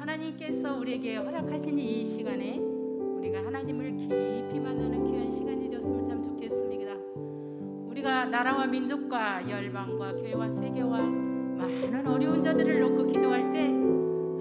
하나님께서 우리에게 허락하신 이 시간에 우리가 하나님을 깊이 만나는 귀한 시간이 되었으면 참 좋겠습니다. 우리가 나라와 민족과 열방과 교회와 세계와 많은 어려운 자들을 놓고 기도할 때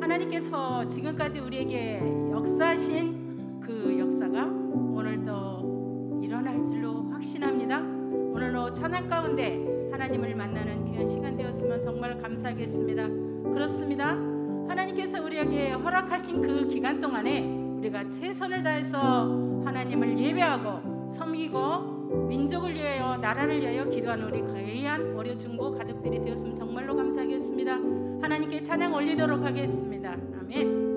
하나님께서 지금까지 우리에게 역사하신 그 역사가 오늘도 일어날 줄로 확신합니다. 오늘도 찬양 가운데 하나님을 만나는 귀한 시간 되었으면 정말 감사하겠습니다. 그렇습니다. 하나님께서 우리에게 허락하신 그 기간 동안에 우리가 최선을 다해서 하나님을 예배하고 섬기고 민족을 위하여 나라를 위하여 기도하는 우리 귀한 어려 중고 가족들이 되었으면 정말로 감사하겠습니다. 하나님께 찬양 올리도록 하겠습니다. 아멘.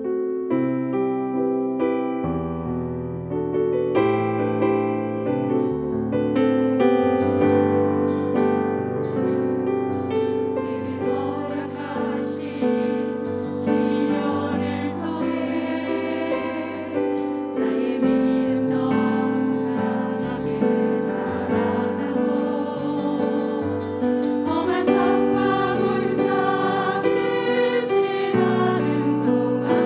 험한 산과 골짜기를 지나는 동안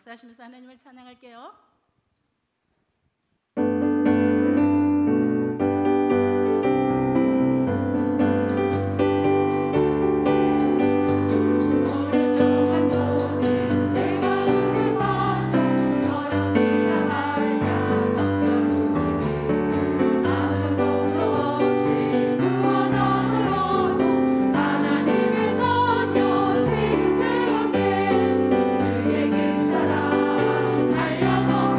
역사하시면서 하나님을 찬양할게요. 주의 그 사랑 달려도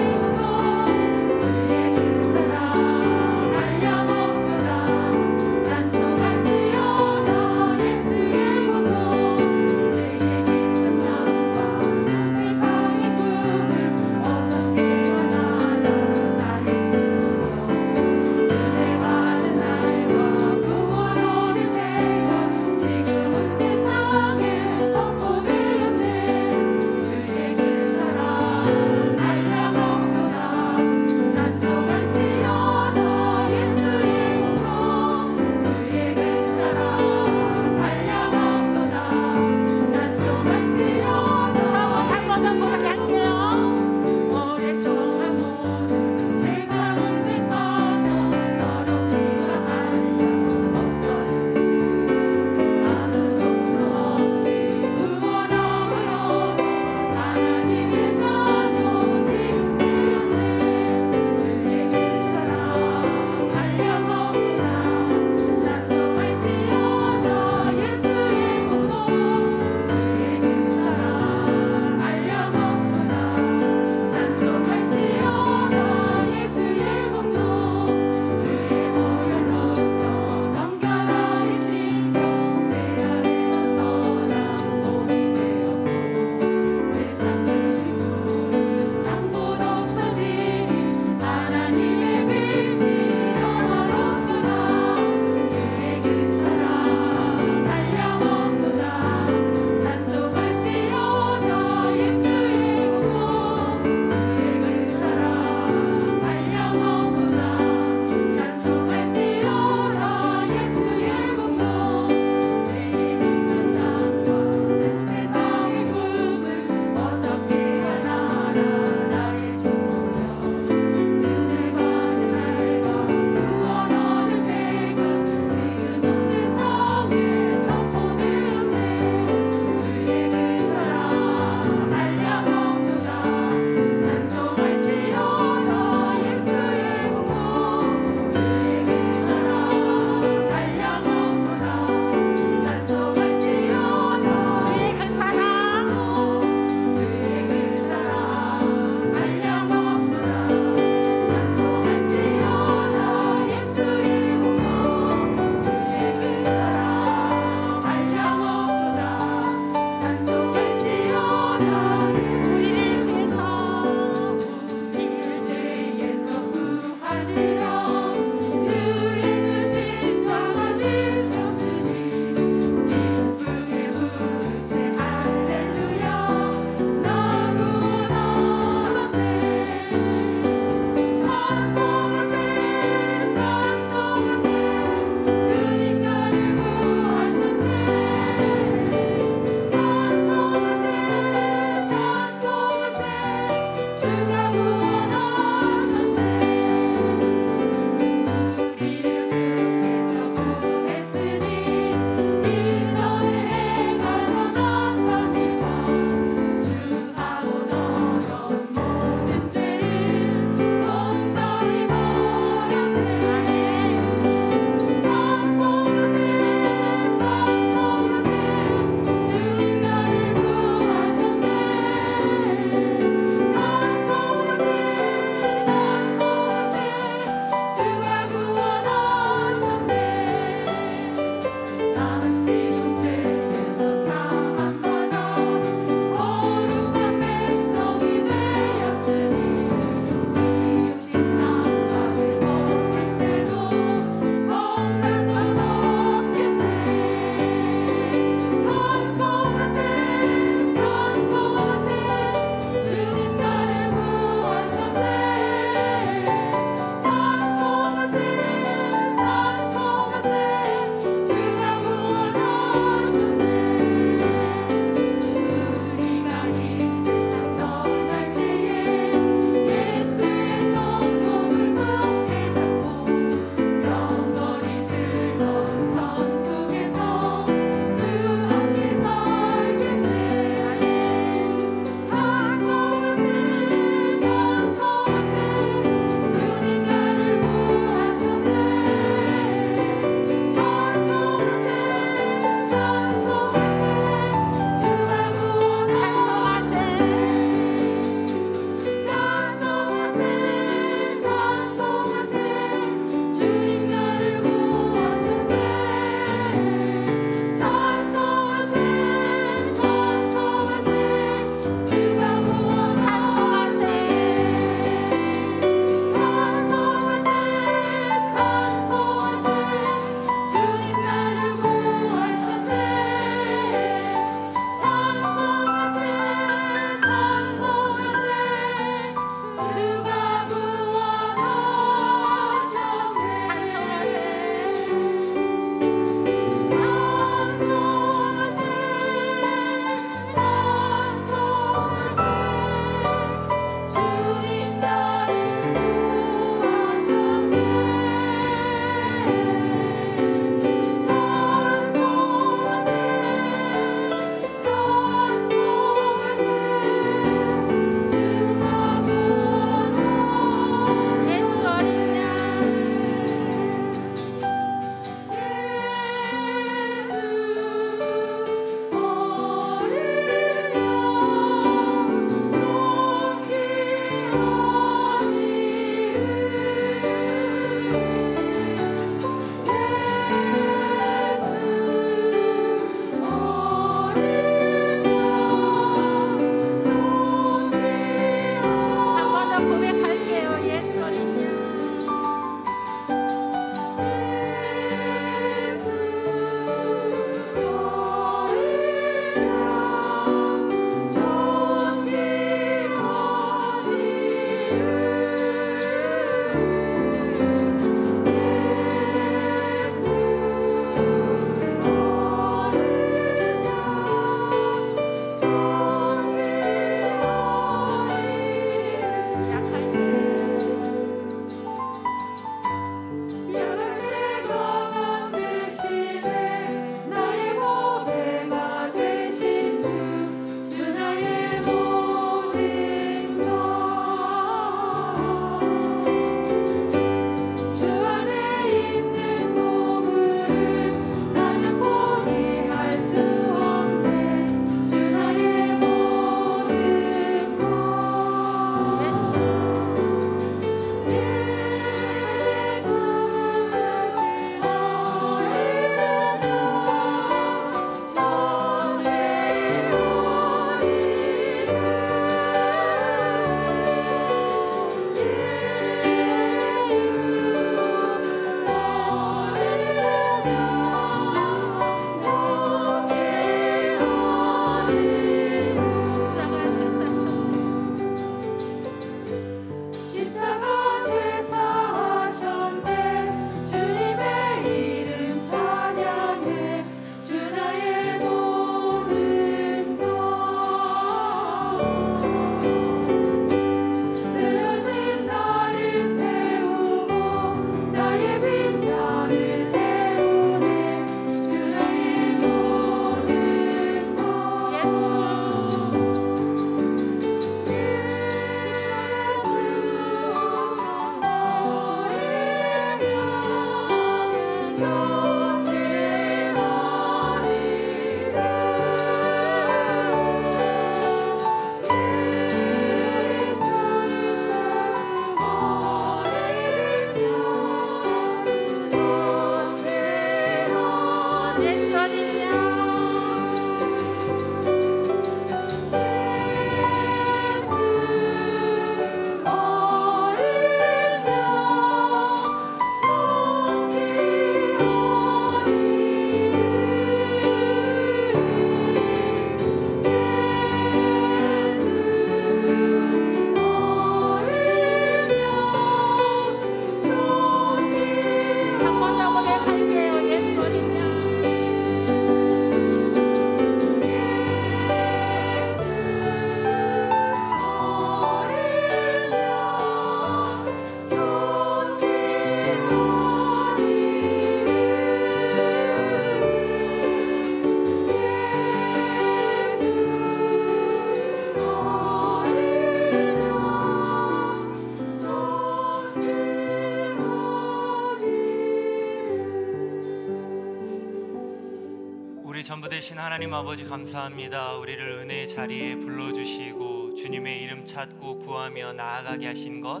전부 되신 하나님 아버지 감사합니다. 우리를 은혜의 자리에 불러주시고 주님의 이름 찾고 구하며 나아가게 하신 것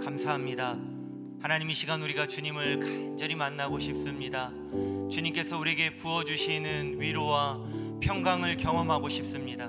감사합니다. 하나님, 이 시간 우리가 주님을 간절히 만나고 싶습니다. 주님께서 우리에게 부어주시는 위로와 평강을 경험하고 싶습니다.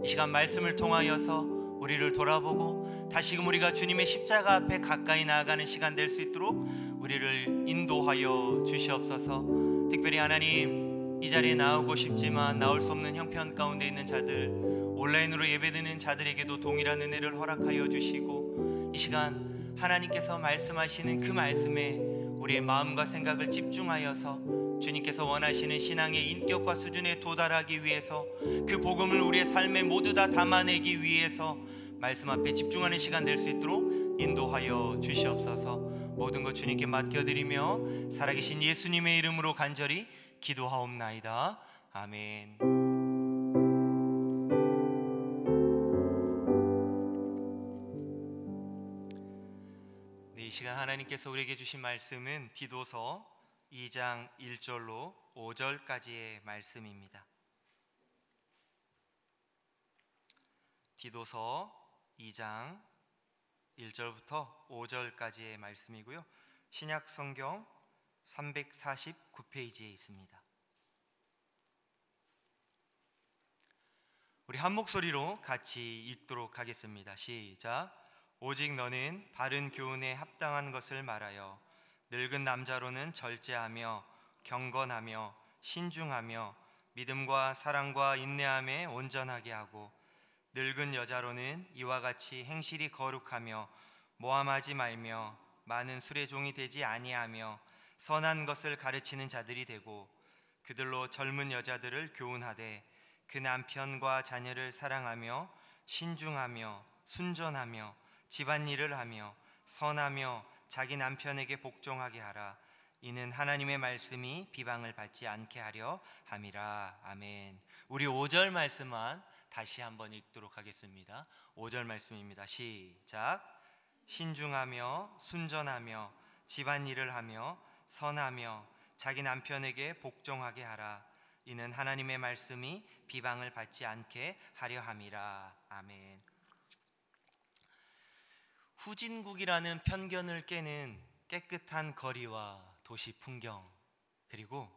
이 시간 말씀을 통하여서 우리를 돌아보고 다시금 우리가 주님의 십자가 앞에 가까이 나아가는 시간 될 수 있도록 우리를 인도하여 주시옵소서. 특별히 하나님, 이 자리에 나오고 싶지만 나올 수 없는 형편 가운데 있는 자들, 온라인으로 예배드리는 자들에게도 동일한 은혜를 허락하여 주시고, 이 시간 하나님께서 말씀하시는 그 말씀에 우리의 마음과 생각을 집중하여서 주님께서 원하시는 신앙의 인격과 수준에 도달하기 위해서, 그 복음을 우리의 삶에 모두 다 담아내기 위해서 말씀 앞에 집중하는 시간 될 수 있도록 인도하여 주시옵소서. 모든 것 주님께 맡겨드리며 살아계신 예수님의 이름으로 간절히 기도하옵나이다. 아멘. 네, 이 시간 하나님께서 우리에게 주신 말씀은 디도서 2장 1절로 5절까지의 말씀입니다. 디도서 2장 1절부터 5절까지의 말씀이고요. 신약 성경 349페이지에 있습니다. 우리 한 목소리로 같이 읽도록 하겠습니다. 시작. 오직 너는 바른 교훈에 합당한 것을 말하여 늙은 남자로는 절제하며 경건하며 신중하며 믿음과 사랑과 인내함에 온전하게 하고, 늙은 여자로는 이와 같이 행실이 거룩하며 모함하지 말며 많은 술의 종이 되지 아니하며 선한 것을 가르치는 자들이 되고, 그들로 젊은 여자들을 교훈하되 그 남편과 자녀를 사랑하며 신중하며 순전하며 집안일을 하며 선하며 자기 남편에게 복종하게 하라. 이는 하나님의 말씀이 비방을 받지 않게 하려 함이라. 아멘. 우리 5절 말씀만 다시 한번 읽도록 하겠습니다. 5절 말씀입니다. 시작. 신중하며 순전하며 집안일을 하며 선하며 자기 남편에게 복종하게 하라. 이는 하나님의 말씀이 비방을 받지 않게 하려 함이라. 아멘. 후진국이라는 편견을 깨는 깨끗한 거리와 도시 풍경, 그리고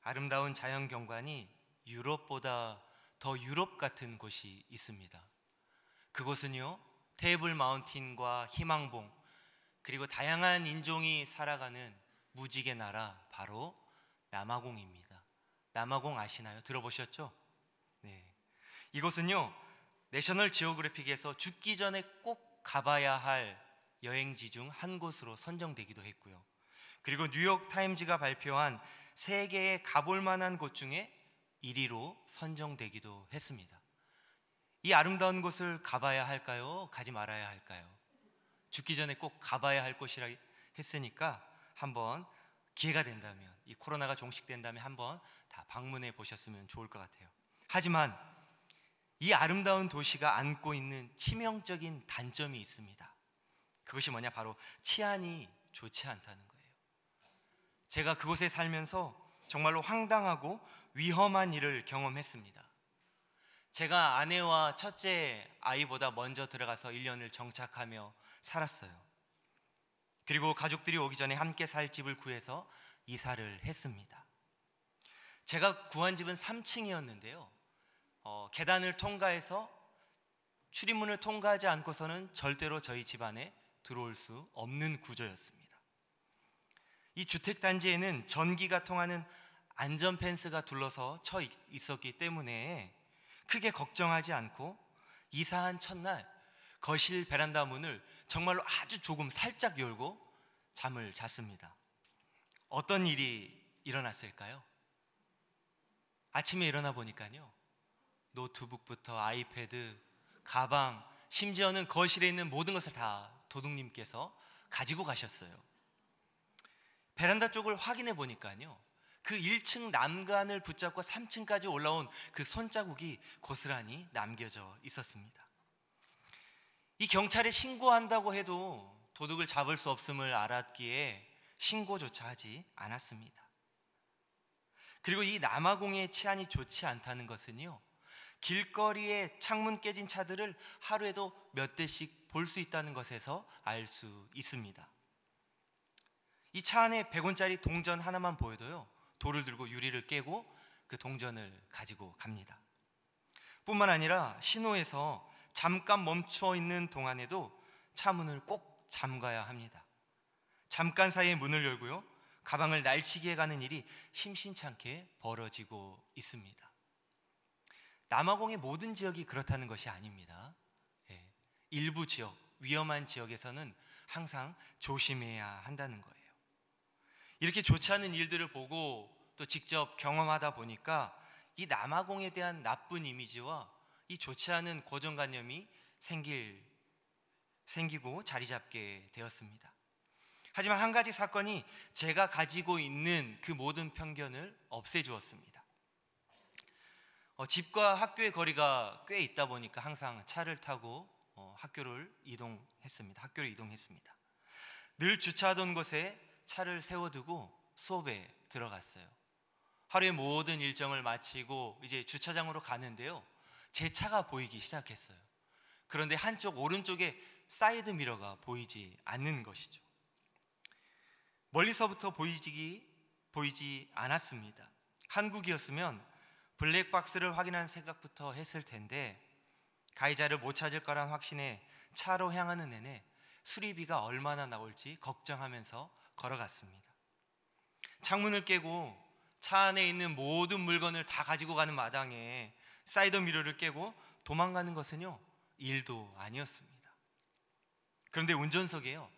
아름다운 자연 경관이 유럽보다 더 유럽 같은 곳이 있습니다. 그곳은요, 테이블 마운틴과 희망봉, 그리고 다양한 인종이 살아가는 무지개 나라, 바로 남아공입니다. 남아공 아시나요? 들어보셨죠? 네. 이곳은요, 내셔널 지오그래픽에서 죽기 전에 꼭 가봐야 할 여행지 중 한 곳으로 선정되기도 했고요. 그리고 뉴욕 타임즈가 발표한 세계에 가볼 만한 곳 중에 1위로 선정되기도 했습니다. 이 아름다운 곳을 가봐야 할까요? 가지 말아야 할까요? 죽기 전에 꼭 가봐야 할 곳이라 했으니까 한번 기회가 된다면, 이 코로나가 종식된다면 한번 다 방문해 보셨으면 좋을 것 같아요. 하지만 이 아름다운 도시가 안고 있는 치명적인 단점이 있습니다. 그것이 뭐냐? 바로 치안이 좋지 않다는 거예요. 제가 그곳에 살면서 정말로 황당하고 위험한 일을 경험했습니다. 제가 아내와 첫째 아이보다 먼저 들어가서 1년을 정착하며 살았어요. 그리고 가족들이 오기 전에 함께 살 집을 구해서 이사를 했습니다. 제가 구한 집은 3층이었는데요. 계단을 통과해서 출입문을 통과하지 않고서는 절대로 저희 집 안에 들어올 수 없는 구조였습니다. 이 주택단지에는 전기가 통하는 안전 펜스가 둘러서 쳐 있었기 때문에 크게 걱정하지 않고 이사한 첫날 거실 베란다 문을 정말로 아주 조금 살짝 열고 잠을 잤습니다. 어떤 일이 일어났을까요? 아침에 일어나 보니까요, 노트북부터 아이패드, 가방, 심지어는 거실에 있는 모든 것을 다 도둑님께서 가지고 가셨어요. 베란다 쪽을 확인해 보니까요, 그 1층 난간을 붙잡고 3층까지 올라온 그 손자국이 고스란히 남겨져 있었습니다. 이 경찰에 신고한다고 해도 도둑을 잡을 수 없음을 알았기에 신고조차 하지 않았습니다. 그리고 이 남아공의 치안이 좋지 않다는 것은요, 길거리에 창문 깨진 차들을 하루에도 몇 대씩 볼 수 있다는 것에서 알 수 있습니다. 이 차 안에 100원짜리 동전 하나만 보여도요, 돌을 들고 유리를 깨고 그 동전을 가지고 갑니다. 뿐만 아니라 신호에서 잠깐 멈춰 있는 동안에도 차 문을 꼭 잠가야 합니다. 잠깐 사이에 문을 열고요, 가방을 날치기에 가는 일이 심심찮게 벌어지고 있습니다. 남아공의 모든 지역이 그렇다는 것이 아닙니다. 일부 지역, 위험한 지역에서는 항상 조심해야 한다는 거예요. 이렇게 좋지 않은 일들을 보고 또 직접 경험하다 보니까 이 남아공에 대한 나쁜 이미지와 이 좋지 않은 고정관념이 생기고 자리 잡게 되었습니다. 하지만 한 가지 사건이 제가 가지고 있는 그 모든 편견을 없애주었습니다. 집과 학교의 거리가 꽤 있다 보니까 항상 차를 타고 학교를 이동했습니다. 늘 주차하던 곳에 차를 세워두고 수업에 들어갔어요. 하루의 모든 일정을 마치고 이제 주차장으로 가는데요, 제 차가 보이기 시작했어요. 그런데 한쪽 오른쪽에 사이드 미러가 보이지 않는 것이죠. 멀리서부터 보이지 않았습니다. 한국이었으면 블랙박스를 확인한 생각부터 했을 텐데, 가해자를 못 찾을 거란 확신에 차로 향하는 내내 수리비가 얼마나 나올지 걱정하면서 걸어갔습니다. 창문을 깨고 차 안에 있는 모든 물건을 다 가지고 가는 마당에 사이드 미러를 깨고 도망가는 것은요, 일도 아니었습니다. 그런데 운전석에요,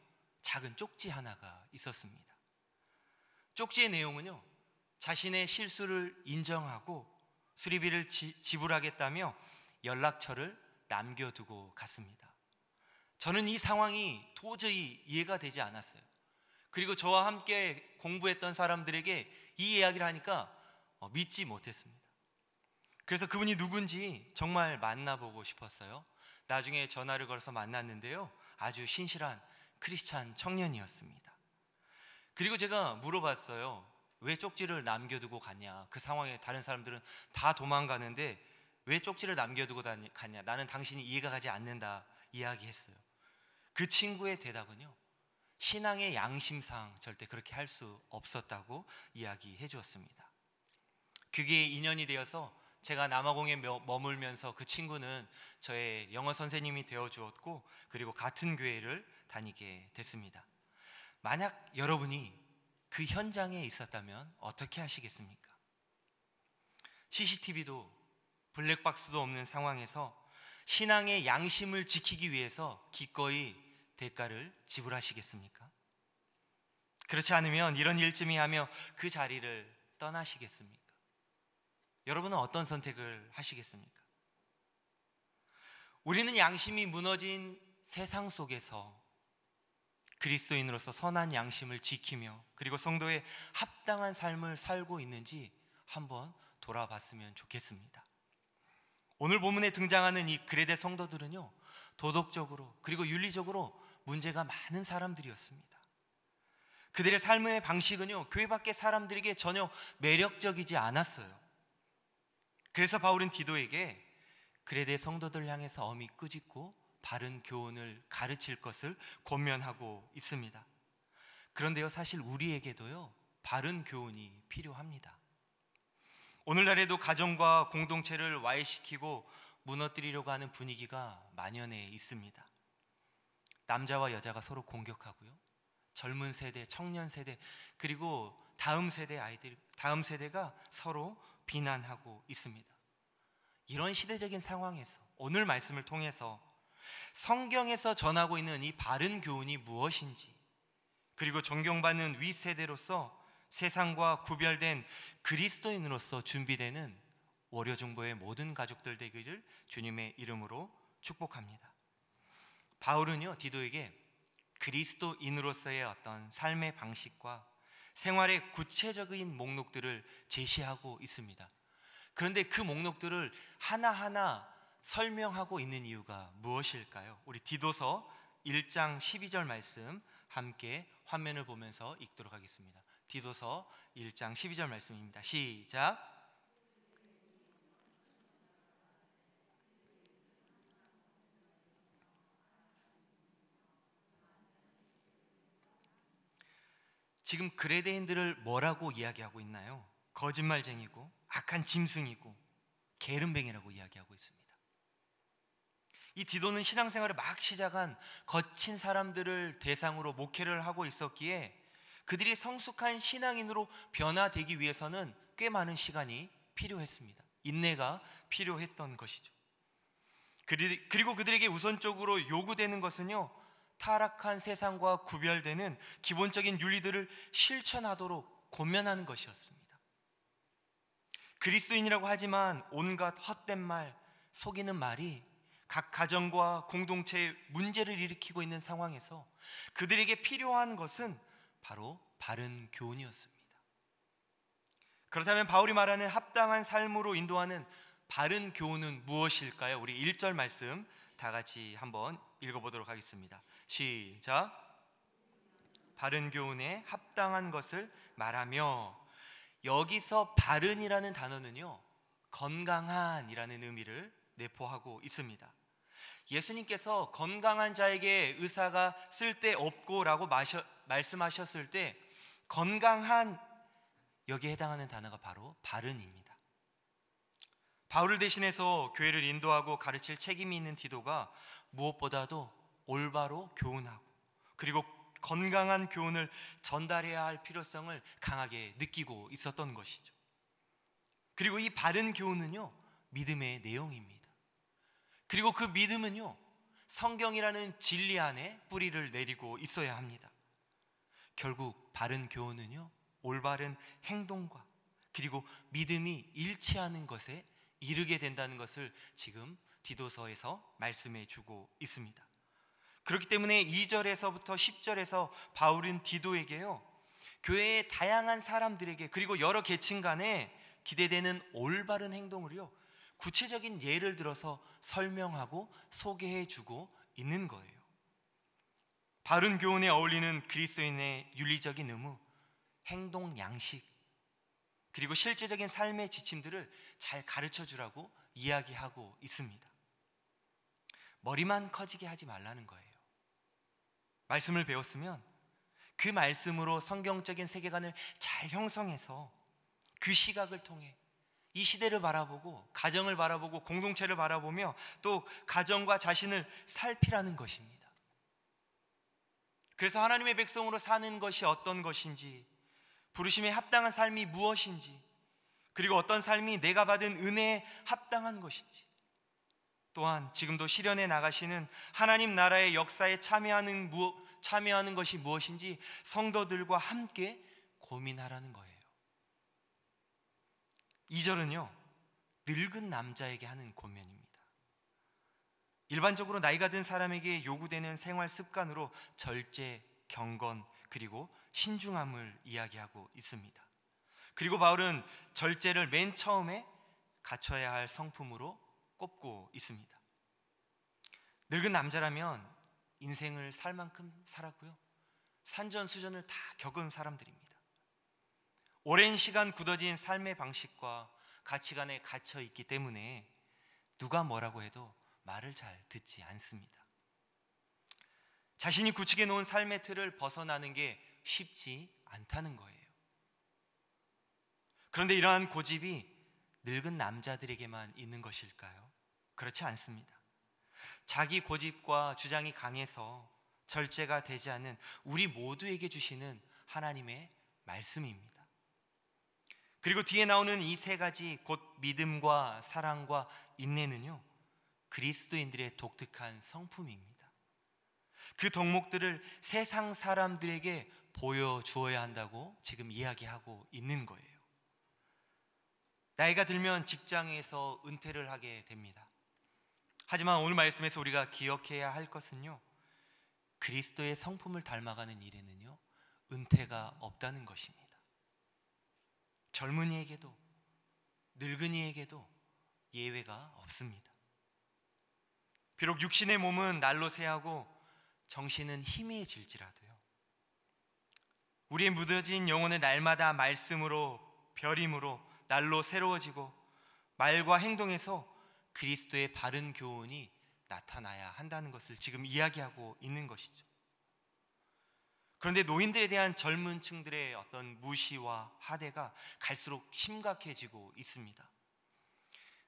작은 쪽지 하나가 있었습니다. 쪽지의 내용은요, 자신의 실수를 인정하고 수리비를 지불하겠다며 연락처를 남겨두고 갔습니다. 저는 이 상황이 도저히 이해가 되지 않았어요. 그리고 저와 함께 공부했던 사람들에게 이 이야기를 하니까 믿지 못했습니다. 그래서 그분이 누군지 정말 만나보고 싶었어요. 나중에 전화를 걸어서 만났는데요, 아주 신실한 크리스찬 청년이었습니다. 그리고 제가 물어봤어요. 왜 쪽지를 남겨두고 갔냐? 그 상황에 다른 사람들은 다 도망가는데 왜 쪽지를 남겨두고 갔냐? 나는 당신이 이해가 가지 않는다 이야기했어요. 그 친구의 대답은요, 신앙의 양심상 절대 그렇게 할 수 없었다고 이야기해 주었습니다. 그게 인연이 되어서 제가 남아공에 머물면서 그 친구는 저의 영어 선생님이 되어 주었고, 그리고 같은 교회를 다니게 됐습니다. 만약 여러분이 그 현장에 있었다면 어떻게 하시겠습니까? CCTV도 블랙박스도 없는 상황에서 신앙의 양심을 지키기 위해서 기꺼이 대가를 지불하시겠습니까? 그렇지 않으면 이런 일쯤이 하며 그 자리를 떠나시겠습니까? 여러분은 어떤 선택을 하시겠습니까? 우리는 양심이 무너진 세상 속에서 그리스도인으로서 선한 양심을 지키며 그리고 성도의 합당한 삶을 살고 있는지 한번 돌아봤으면 좋겠습니다. 오늘 본문에 등장하는 이 그레데 성도들은요, 도덕적으로 그리고 윤리적으로 문제가 많은 사람들이었습니다. 그들의 삶의 방식은요, 교회 밖의 사람들에게 전혀 매력적이지 않았어요. 그래서 바울은 디도에게 그레데 성도들 향해서 엄히 꾸짖고 바른 교훈을 가르칠 것을 권면하고 있습니다. 그런데요, 사실 우리에게도요, 바른 교훈이 필요합니다. 오늘날에도 가정과 공동체를 와해시키고 무너뜨리려고 하는 분위기가 만연해 있습니다. 남자와 여자가 서로 공격하고요, 젊은 세대, 청년 세대, 그리고 다음 세대가 서로 비난하고 있습니다. 이런 시대적인 상황에서 오늘 말씀을 통해서 성경에서 전하고 있는 이 바른 교훈이 무엇인지, 그리고 존경받는 윗세대로서 세상과 구별된 그리스도인으로서 준비되는 월요중보의 모든 가족들 되기를 주님의 이름으로 축복합니다. 바울은요, 디도에게 그리스도인으로서의 어떤 삶의 방식과 생활의 구체적인 목록들을 제시하고 있습니다. 그런데 그 목록들을 하나하나 설명하고 있는 이유가 무엇일까요? 우리 디도서 1장 12절 말씀 함께 화면을 보면서 읽도록 하겠습니다. 디도서 1장 12절 말씀입니다. 시작. 지금 그레데인들을 뭐라고 이야기하고 있나요? 거짓말쟁이고 악한 짐승이고 게으름뱅이라고 이야기하고 있습니다. 이 디도는 신앙생활을 막 시작한 거친 사람들을 대상으로 목회를 하고 있었기에 그들이 성숙한 신앙인으로 변화되기 위해서는 꽤 많은 시간이 필요했습니다. 인내가 필요했던 것이죠. 그리고 그들에게 우선적으로 요구되는 것은요, 타락한 세상과 구별되는 기본적인 윤리들을 실천하도록 권면하는 것이었습니다. 그리스도인이라고 하지만 온갖 헛된 말, 속이는 말이 각 가정과 공동체에 문제를 일으키고 있는 상황에서 그들에게 필요한 것은 바로 바른 교훈이었습니다. 그렇다면 바울이 말하는 합당한 삶으로 인도하는 바른 교훈은 무엇일까요? 우리 1절 말씀 다 같이 한번 읽어보도록 하겠습니다. 시작. 바른 교훈에 합당한 것을 말하며, 여기서 바른이라는 단어는요, 건강한이라는 의미를 내포하고 있습니다. 예수님께서 건강한 자에게 의사가 쓸데없고라고 말씀하셨을 때 건강한, 여기에 해당하는 단어가 바로 바른입니다. 바울을 대신해서 교회를 인도하고 가르칠 책임이 있는 디도가 무엇보다도 올바로 교훈하고 그리고 건강한 교훈을 전달해야 할 필요성을 강하게 느끼고 있었던 것이죠. 그리고 이 바른 교훈은요, 믿음의 내용입니다. 그리고 그 믿음은요, 성경이라는 진리 안에 뿌리를 내리고 있어야 합니다. 결국 바른 교훈은요, 올바른 행동과 그리고 믿음이 일치하는 것에 이르게 된다는 것을 지금 디도서에서 말씀해 주고 있습니다. 그렇기 때문에 2절에서부터 10절에서 바울은 디도에게요, 교회의 다양한 사람들에게 그리고 여러 계층 간에 기대되는 올바른 행동을요, 구체적인 예를 들어서 설명하고 소개해 주고 있는 거예요. 바른 교훈에 어울리는 그리스도인의 윤리적인 의무, 행동 양식, 그리고 실제적인 삶의 지침들을 잘 가르쳐 주라고 이야기하고 있습니다. 머리만 커지게 하지 말라는 거예요. 말씀을 배웠으면 그 말씀으로 성경적인 세계관을 잘 형성해서 그 시각을 통해 이 시대를 바라보고 가정을 바라보고 공동체를 바라보며 또 가정과 자신을 살피라는 것입니다. 그래서 하나님의 백성으로 사는 것이 어떤 것인지, 부르심에 합당한 삶이 무엇인지, 그리고 어떤 삶이 내가 받은 은혜에 합당한 것인지, 또한 지금도 실현해 나가시는 하나님 나라의 역사에 참여하는 것이 무엇인지 성도들과 함께 고민하라는 거예요. 2절은요, 늙은 남자에게 하는 권면입니다. 일반적으로 나이가 든 사람에게 요구되는 생활 습관으로 절제, 경건, 그리고 신중함을 이야기하고 있습니다. 그리고 바울은 절제를 맨 처음에 갖춰야 할 성품으로 꼽고 있습니다. 늙은 남자라면 인생을 살 만큼 살았고요, 산전수전을 다 겪은 사람들입니다. 오랜 시간 굳어진 삶의 방식과 가치관에 갇혀 있기 때문에 누가 뭐라고 해도 말을 잘 듣지 않습니다. 자신이 구축해 놓은 삶의 틀을 벗어나는 게 쉽지 않다는 거예요. 그런데 이러한 고집이 늙은 남자들에게만 있는 것일까요? 그렇지 않습니다. 자기 고집과 주장이 강해서 절제가 되지 않는 우리 모두에게 주시는 하나님의 말씀입니다. 그리고 뒤에 나오는 이 세 가지, 곧 믿음과 사랑과 인내는요, 그리스도인들의 독특한 성품입니다. 그 덕목들을 세상 사람들에게 보여주어야 한다고 지금 이야기하고 있는 거예요. 나이가 들면 직장에서 은퇴를 하게 됩니다. 하지만 오늘 말씀에서 우리가 기억해야 할 것은요, 그리스도의 성품을 닮아가는 일에는요, 은퇴가 없다는 것입니다. 젊은이에게도 늙은이에게도 예외가 없습니다. 비록 육신의 몸은 날로 새하고 정신은 희미해질지라도요, 우리의 무뎌진 영혼은 날마다 말씀으로 벼림으로 날로 새로워지고 말과 행동에서 그리스도의 바른 교훈이 나타나야 한다는 것을 지금 이야기하고 있는 것이죠. 그런데 노인들에 대한 젊은 층들의 어떤 무시와 하대가 갈수록 심각해지고 있습니다.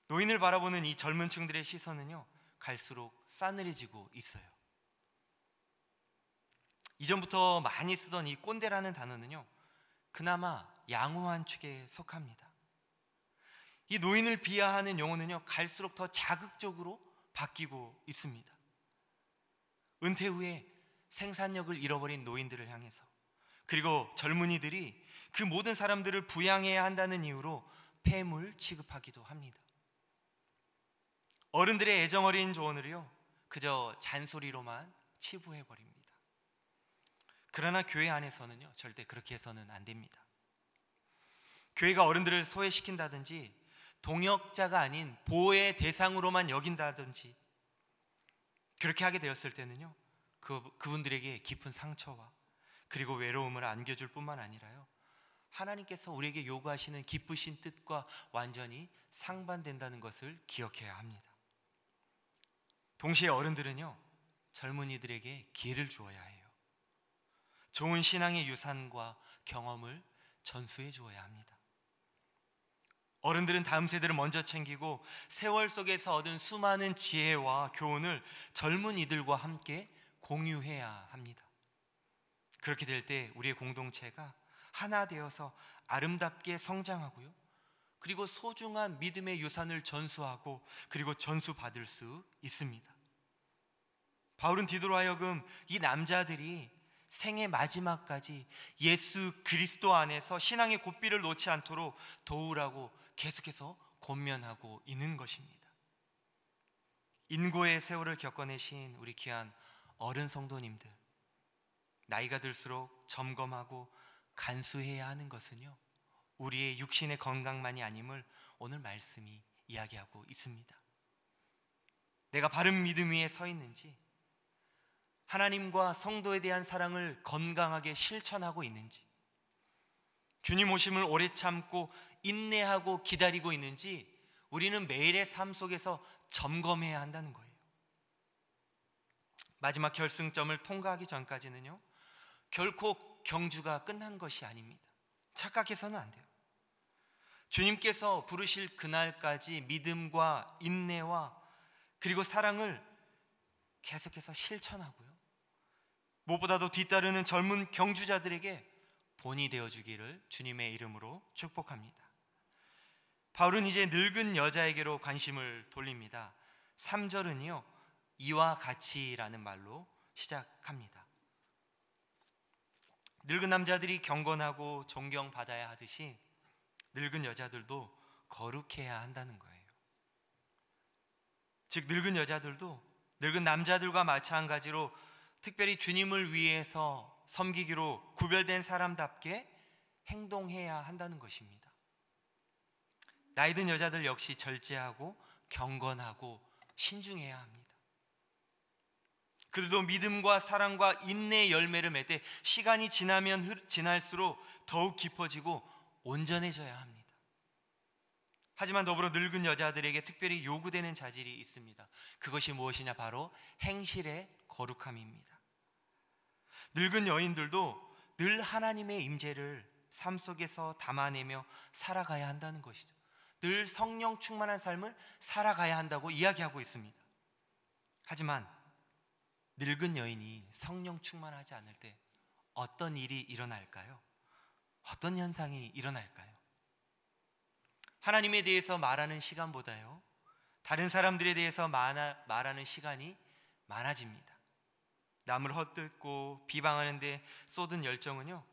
노인을 바라보는 이 젊은 층들의 시선은요, 갈수록 싸늘해지고 있어요. 이전부터 많이 쓰던 이 꼰대라는 단어는요, 그나마 양호한 축에 속합니다. 이 노인을 비하하는 용어는요, 갈수록 더 자극적으로 바뀌고 있습니다. 은퇴 후에 생산력을 잃어버린 노인들을 향해서, 그리고 젊은이들이 그 모든 사람들을 부양해야 한다는 이유로 폐물 취급하기도 합니다. 어른들의 애정어린 조언을요, 그저 잔소리로만 치부해버립니다. 그러나 교회 안에서는요, 절대 그렇게 해서는 안 됩니다. 교회가 어른들을 소외시킨다든지 동역자가 아닌 보호의 대상으로만 여긴다든지 그렇게 하게 되었을 때는요, 그분들에게 깊은 상처와 그리고 외로움을 안겨줄 뿐만 아니라요, 하나님께서 우리에게 요구하시는 기쁘신 뜻과 완전히 상반된다는 것을 기억해야 합니다. 동시에 어른들은요, 젊은이들에게 기회를 주어야 해요. 좋은 신앙의 유산과 경험을 전수해 주어야 합니다. 어른들은 다음 세대를 먼저 챙기고 세월 속에서 얻은 수많은 지혜와 교훈을 젊은이들과 함께 공유해야 합니다. 그렇게 될 때 우리의 공동체가 하나 되어서 아름답게 성장하고요, 그리고 소중한 믿음의 유산을 전수하고 그리고 전수받을 수 있습니다. 바울은 디도로 하여금 이 남자들이 생의 마지막까지 예수 그리스도 안에서 신앙의 고삐를 놓지 않도록 도우라고 계속해서 권면하고 있는 것입니다. 인고의 세월을 겪어내신 우리 귀한 어른 성도님들, 나이가 들수록 점검하고 간수해야 하는 것은요, 우리의 육신의 건강만이 아님을 오늘 말씀이 이야기하고 있습니다. 내가 바른 믿음 위에 서 있는지, 하나님과 성도에 대한 사랑을 건강하게 실천하고 있는지, 주님 오심을 오래 참고 인내하고 기다리고 있는지 우리는 매일의 삶 속에서 점검해야 한다는 거예요. 마지막 결승점을 통과하기 전까지는요, 결코 경주가 끝난 것이 아닙니다. 착각해서는 안 돼요. 주님께서 부르실 그날까지 믿음과 인내와 그리고 사랑을 계속해서 실천하고요, 무엇보다도 뒤따르는 젊은 경주자들에게 본이 되어주기를 주님의 이름으로 축복합니다. 바울은 이제 늙은 여자에게로 관심을 돌립니다. 3절은요, 이와 같이라는 말로 시작합니다. 늙은 남자들이 경건하고 존경받아야 하듯이 늙은 여자들도 거룩해야 한다는 거예요. 즉, 늙은 여자들도 늙은 남자들과 마찬가지로 특별히 주님을 위해서 섬기기로 구별된 사람답게 행동해야 한다는 것입니다. 나이든 여자들 역시 절제하고 경건하고 신중해야 합니다. 그들도 믿음과 사랑과 인내의 열매를 맺되 시간이 지날수록 더욱 깊어지고 온전해져야 합니다. 하지만 더불어 늙은 여자들에게 특별히 요구되는 자질이 있습니다. 그것이 무엇이냐? 바로 행실의 거룩함입니다. 늙은 여인들도 늘 하나님의 임재를 삶 속에서 담아내며 살아가야 한다는 것이죠. 늘 성령 충만한 삶을 살아가야 한다고 이야기하고 있습니다. 하지만 늙은 여인이 성령 충만하지 않을 때 어떤 일이 일어날까요? 어떤 현상이 일어날까요? 하나님에 대해서 말하는 시간보다요, 다른 사람들에 대해서 말하는 시간이 많아집니다. 남을 헛뜯고 비방하는데 쏟은 열정은요,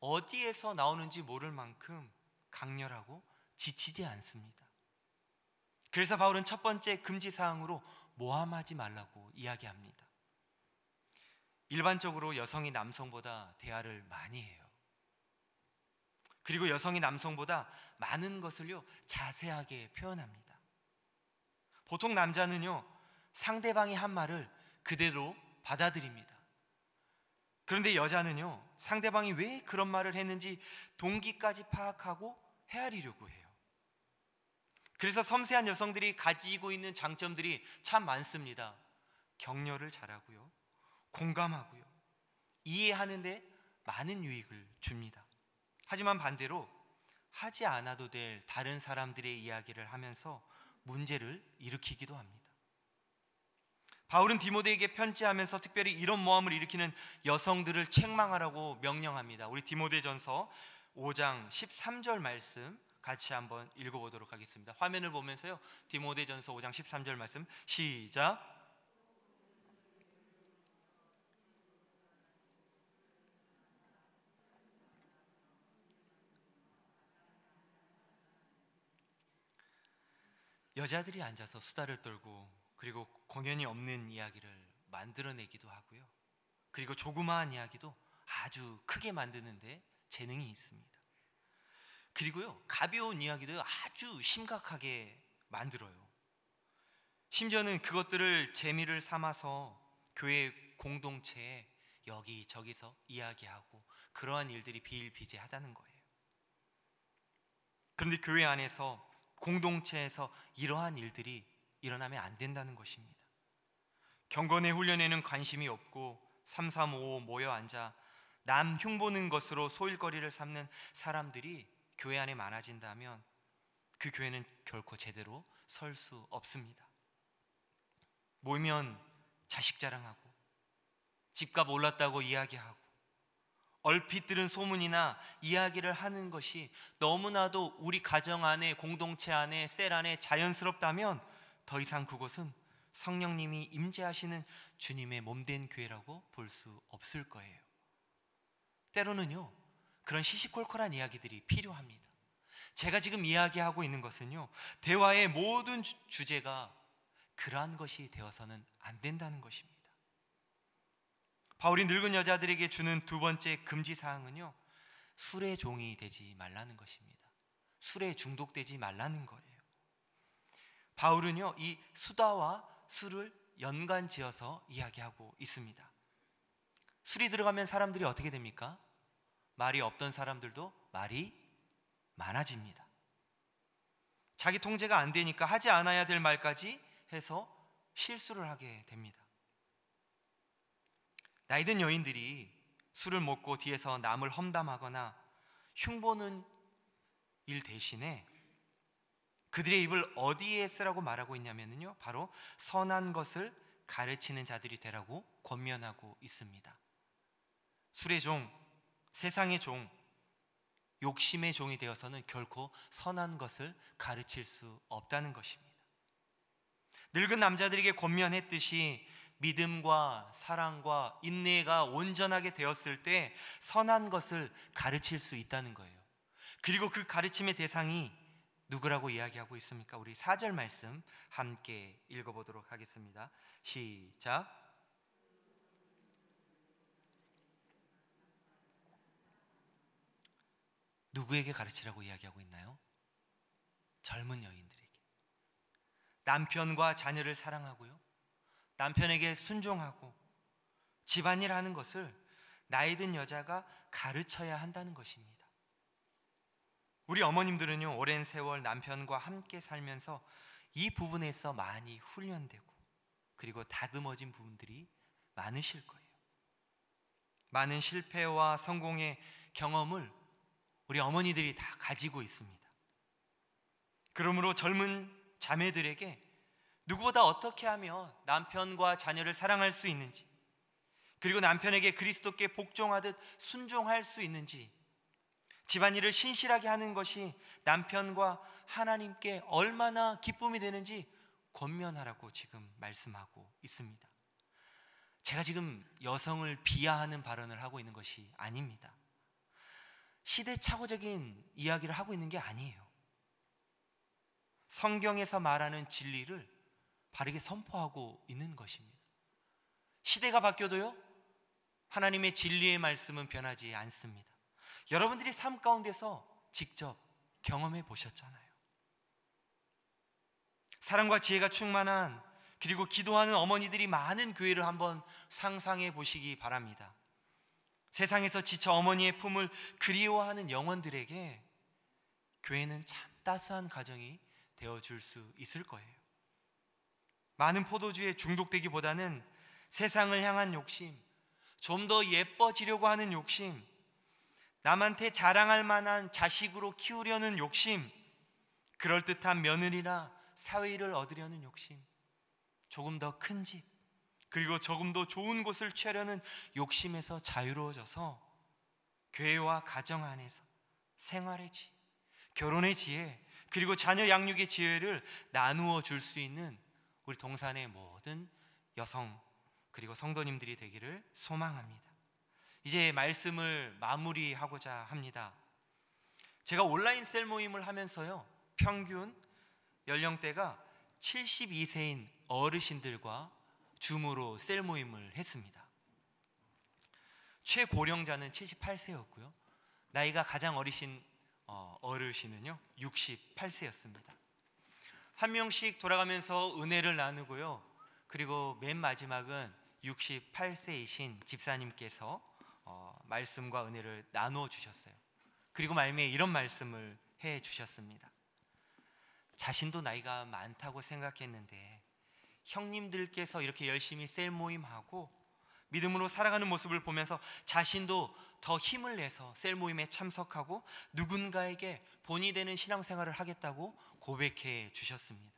어디에서 나오는지 모를 만큼 강렬하고 지치지 않습니다. 그래서 바울은 첫 번째 금지사항으로 모함하지 말라고 이야기합니다. 일반적으로 여성이 남성보다 대화를 많이 해요. 그리고 여성이 남성보다 많은 것을요, 자세하게 표현합니다. 보통 남자는요, 상대방이 한 말을 그대로 받아들입니다. 그런데 여자는요, 상대방이 왜 그런 말을 했는지 동기까지 파악하고 헤아리려고 해요. 그래서 섬세한 여성들이 가지고 있는 장점들이 참 많습니다. 격려를 잘하고요, 공감하고요, 이해하는데 많은 유익을 줍니다. 하지만 반대로 하지 않아도 될 다른 사람들의 이야기를 하면서 문제를 일으키기도 합니다. 바울은 디모데에게 편지하면서 특별히 이런 모함을 일으키는 여성들을 책망하라고 명령합니다. 우리 디모데전서 5장 13절 말씀 같이 한번 읽어보도록 하겠습니다. 화면을 보면서요, 디모데전서 5장 13절 말씀 시작. 여자들이 앉아서 수다를 떨고 그리고 공연이 없는 이야기를 만들어내기도 하고요, 그리고 조그마한 이야기도 아주 크게 만드는데 재능이 있습니다. 그리고요, 가벼운 이야기도 아주 심각하게 만들어요. 심지어는 그것들을 재미를 삼아서 교회 공동체에 여기저기서 이야기하고 그러한 일들이 비일비재하다는 거예요. 그런데 교회 안에서 공동체에서 이러한 일들이 일어나면 안 된다는 것입니다. 경건의 훈련에는 관심이 없고 3355 모여 앉아 남 흉보는 것으로 소일거리를 삼는 사람들이 교회 안에 많아진다면 그 교회는 결코 제대로 설 수 없습니다. 모이면 자식 자랑하고 집값 올랐다고 이야기하고 얼핏 들은 소문이나 이야기를 하는 것이 너무나도 우리 가정 안에, 공동체 안에, 셀 안에 자연스럽다면 더 이상 그곳은 성령님이 임재하시는 주님의 몸된 교회라고 볼 수 없을 거예요. 때로는요, 그런 시시콜콜한 이야기들이 필요합니다. 제가 지금 이야기하고 있는 것은요, 대화의 모든 주제가 그러한 것이 되어서는 안 된다는 것입니다. 바울이 늙은 여자들에게 주는 두 번째 금지사항은요, 술의 종이 되지 말라는 것입니다. 술에 중독되지 말라는 거예요. 바울은요, 이 수다와 술을 연관지어서 이야기하고 있습니다. 술이 들어가면 사람들이 어떻게 됩니까? 말이 없던 사람들도 말이 많아집니다. 자기 통제가 안 되니까 하지 않아야 될 말까지 해서 실수를 하게 됩니다. 나이든 여인들이 술을 먹고 뒤에서 남을 험담하거나 흉보는 일 대신에 그들의 입을 어디에 쓰라고 말하고 있냐면요, 바로 선한 것을 가르치는 자들이 되라고 권면하고 있습니다. 술의 종, 세상의 종, 욕심의 종이 되어서는 결코 선한 것을 가르칠 수 없다는 것입니다. 늙은 남자들에게 권면했듯이 믿음과 사랑과 인내가 온전하게 되었을 때 선한 것을 가르칠 수 있다는 거예요. 그리고 그 가르침의 대상이 누구라고 이야기하고 있습니까? 우리 4절 말씀 함께 읽어보도록 하겠습니다. 시작. 누구에게 가르치라고 이야기하고 있나요? 젊은 여인들에게. 남편과 자녀를 사랑하고요, 남편에게 순종하고 집안일 하는 것을 나이든 여자가 가르쳐야 한다는 것입니다. 우리 어머님들은요, 오랜 세월 남편과 함께 살면서 이 부분에서 많이 훈련되고 그리고 다듬어진 부분들이 많으실 거예요. 많은 실패와 성공의 경험을 우리 어머니들이 다 가지고 있습니다. 그러므로 젊은 자매들에게 누구보다 어떻게 하면 남편과 자녀를 사랑할 수 있는지, 그리고 남편에게 그리스도께 복종하듯 순종할 수 있는지, 집안일을 신실하게 하는 것이 남편과 하나님께 얼마나 기쁨이 되는지 권면하라고 지금 말씀하고 있습니다. 제가 지금 여성을 비하하는 발언을 하고 있는 것이 아닙니다. 시대착오적인 이야기를 하고 있는 게 아니에요. 성경에서 말하는 진리를 바르게 선포하고 있는 것입니다. 시대가 바뀌어도요, 하나님의 진리의 말씀은 변하지 않습니다. 여러분들이 삶 가운데서 직접 경험해 보셨잖아요. 사랑과 지혜가 충만한, 그리고 기도하는 어머니들이 많은 교회를 한번 상상해 보시기 바랍니다. 세상에서 지쳐 어머니의 품을 그리워하는 영혼들에게 교회는 참 따스한 가정이 되어줄 수 있을 거예요. 많은 포도주에 중독되기보다는 세상을 향한 욕심, 좀 더 예뻐지려고 하는 욕심, 남한테 자랑할 만한 자식으로 키우려는 욕심, 그럴듯한 며느리나 사위를 얻으려는 욕심, 조금 더 큰 집, 그리고 조금 더 좋은 곳을 취하려는 욕심에서 자유로워져서 교회와 가정 안에서 생활의 지혜, 결혼의 지혜, 그리고 자녀 양육의 지혜를 나누어 줄 수 있는 우리 동산의 모든 여성 그리고 성도님들이 되기를 소망합니다. 이제 말씀을 마무리하고자 합니다. 제가 온라인 셀 모임을 하면서요, 평균 연령대가 72세인 어르신들과 줌으로 셀 모임을 했습니다. 최고령자는 78세였고요 나이가 가장 어리신 어르신은요 68세였습니다 한 명씩 돌아가면서 은혜를 나누고요, 그리고 맨 마지막은 68세이신 집사님께서 말씀과 은혜를 나누어 주셨어요. 그리고 말미에 이런 말씀을 해 주셨습니다. 자신도 나이가 많다고 생각했는데 형님들께서 이렇게 열심히 셀 모임하고 믿음으로 살아가는 모습을 보면서 자신도 더 힘을 내서 셀 모임에 참석하고 누군가에게 본이 되는 신앙생활을 하겠다고 고백해 주셨습니다.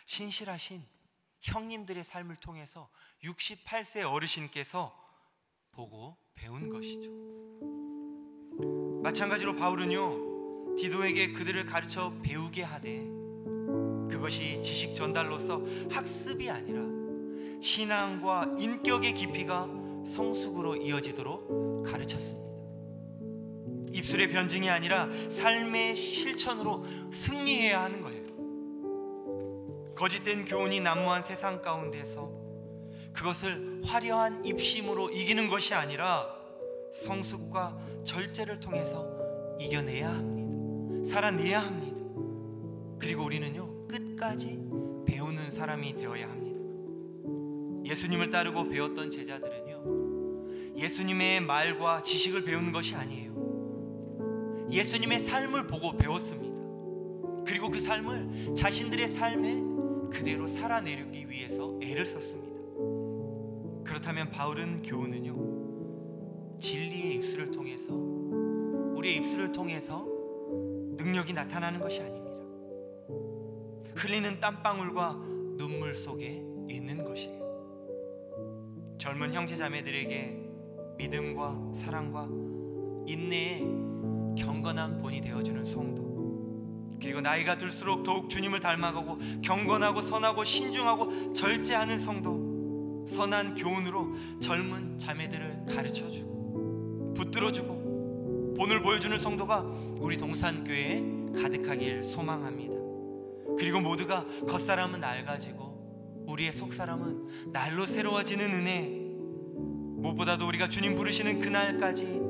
신실하신 형님들의 삶을 통해서 68세 어르신께서 보고 배운 것이죠. 마찬가지로 바울은요, 디도에게 그들을 가르쳐 배우게 하되 그것이 지식 전달로서 학습이 아니라 신앙과 인격의 깊이가 성숙으로 이어지도록 가르쳤습니다. 입술의 변증이 아니라 삶의 실천으로 승리해야 하는 거예요. 거짓된 교훈이 난무한 세상 가운데서 그것을 화려한 입심으로 이기는 것이 아니라 성숙과 절제를 통해서 이겨내야 합니다. 살아내야 합니다. 그리고 우리는요, 끝까지 배우는 사람이 되어야 합니다. 예수님을 따르고 배웠던 제자들은요, 예수님의 말과 지식을 배우는 것이 아니에요. 예수님의 삶을 보고 배웠습니다. 그리고 그 삶을 자신들의 삶에 그대로 살아내기 위해서 애를 썼습니다. 그렇다면 바울은 교훈은요, 진리의 입술을 통해서, 우리의 입술을 통해서 능력이 나타나는 것이 아닙니다. 흘리는 땀방울과 눈물 속에 있는 것이에요. 젊은 형제자매들에게 믿음과 사랑과 인내의 경건한 본이 되어주는 성도, 그리고 나이가 들수록 더욱 주님을 닮아가고 경건하고 선하고 신중하고 절제하는 성도, 선한 교훈으로 젊은 자매들을 가르쳐주고 붙들어주고 본을 보여주는 성도가 우리 동산교회에 가득하길 소망합니다. 그리고 모두가 겉사람은 낡아지고 우리의 속사람은 날로 새로워지는 은혜, 무엇보다도 우리가 주님 부르시는 그날까지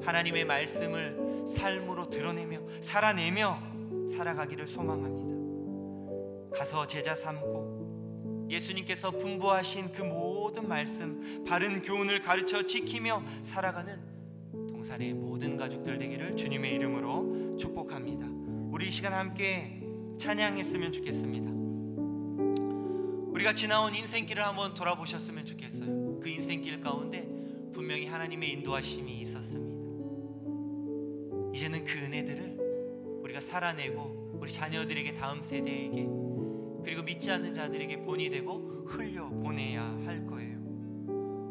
하나님의 말씀을 삶으로 드러내며 살아내며 살아가기를 소망합니다. 가서 제자 삼고 예수님께서 분부하신 그 모든 말씀, 바른 교훈을 가르쳐 지키며 살아가는 동산의 모든 가족들 되기를 주님의 이름으로 축복합니다. 우리 이 시간 함께 찬양했으면 좋겠습니다. 우리가 지나온 인생길을 한번 돌아보셨으면 좋겠어요. 그 인생길 가운데 분명히 하나님의 인도하심이 있었습니다. 이제는 그 은혜들을 우리가 살아내고 우리 자녀들에게, 다음 세대에게, 그리고 믿지 않는 자들에게 본이 되고 흘려보내야 할 거예요.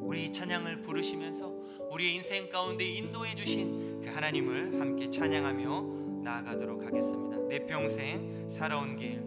우리 이 찬양을 부르시면서 우리의 인생 가운데 인도해 주신 그 하나님을 함께 찬양하며 나아가도록 하겠습니다. 내 평생 살아온 길.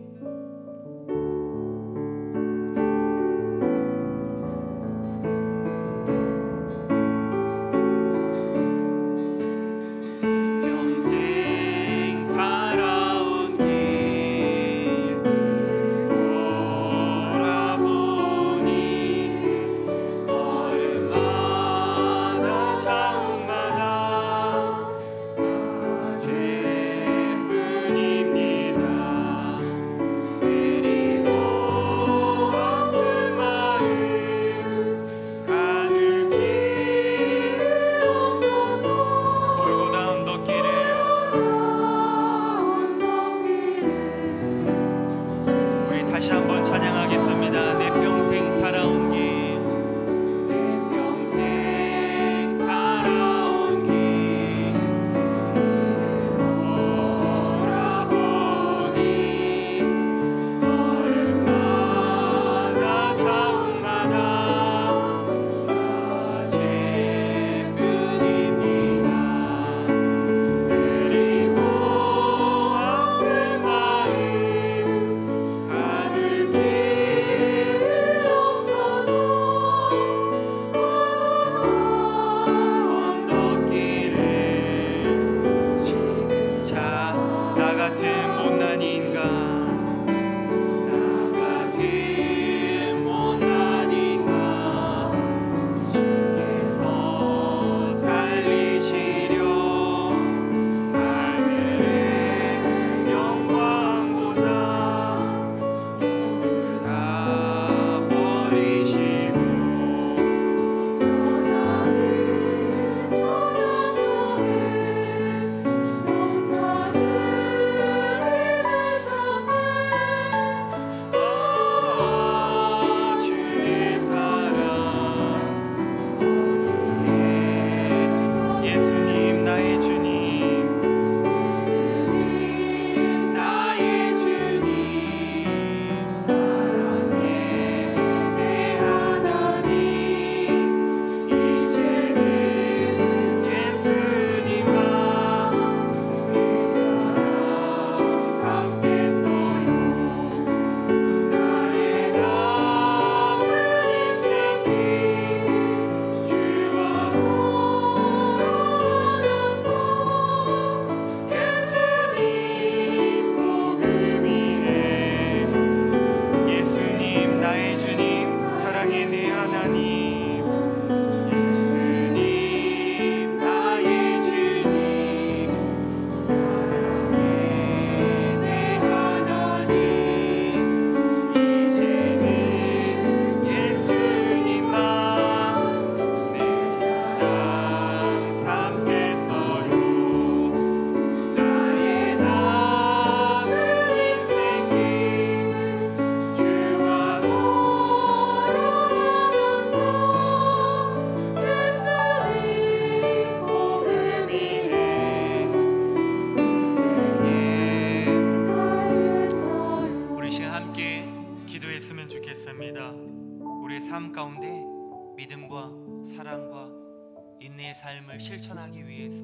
인내의 삶을 실천하기 위해서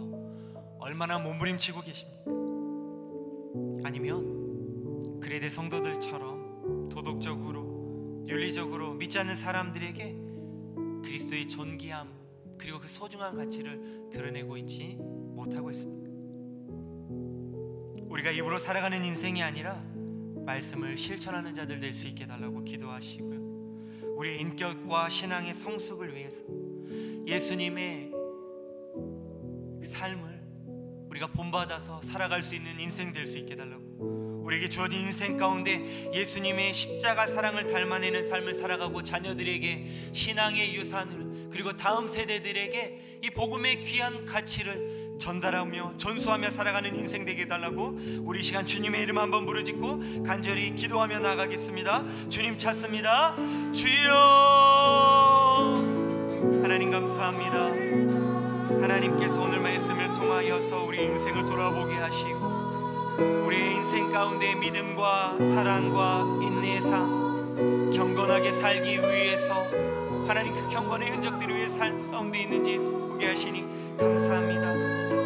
얼마나 몸부림치고 계십니까? 아니면 그레데 성도들처럼 도덕적으로 윤리적으로 믿지 않는 사람들에게 그리스도의 존귀함 그리고 그 소중한 가치를 드러내고 있지 못하고 있습니까? 우리가 입으로 살아가는 인생이 아니라 말씀을 실천하는 자들 될 수 있게 달라고 기도하시고요, 우리의 인격과 신앙의 성숙을 위해서 예수님의 삶을 우리가 본받아서 살아갈 수 있는 인생 될 수 있게 달라고, 우리에게 주어진 인생 가운데 예수님의 십자가 사랑을 닮아내는 삶을 살아가고 자녀들에게 신앙의 유산을, 그리고 다음 세대들에게 이 복음의 귀한 가치를 전달하며 전수하며 살아가는 인생 되게 해달라고 우리 시간 주님의 이름 한번 부르짖고 간절히 기도하며 나가겠습니다. 주님 찾습니다. 주여, 하나님 감사합니다. 하나님께서 오늘 말씀을 통하여서 우리 인생을 돌아보게 하시고 우리의 인생 가운데 믿음과 사랑과 인내의 삶, 경건하게 살기 위해서 하나님 그 경건의 흔적들을 위해 삶 가운데 있는지 보게 하시니 감사합니다.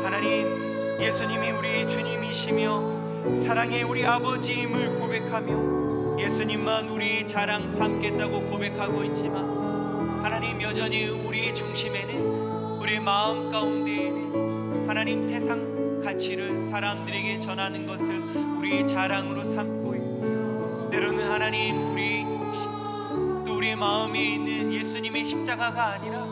하나님, 예수님이 우리의 주님이시며 사랑의 우리 아버지임을 고백하며 예수님만 우리의 자랑 삼겠다고 고백하고 있지만 하나님, 여전히 우리의 중심에는, 우리의 마음 가운데에는 하나님 세상 가치를 사람들에게 전하는 것을 우리의 자랑으로 삼고 있고, 때로는 하나님 또 우리의 마음에 있는 예수님의 십자가가 아니라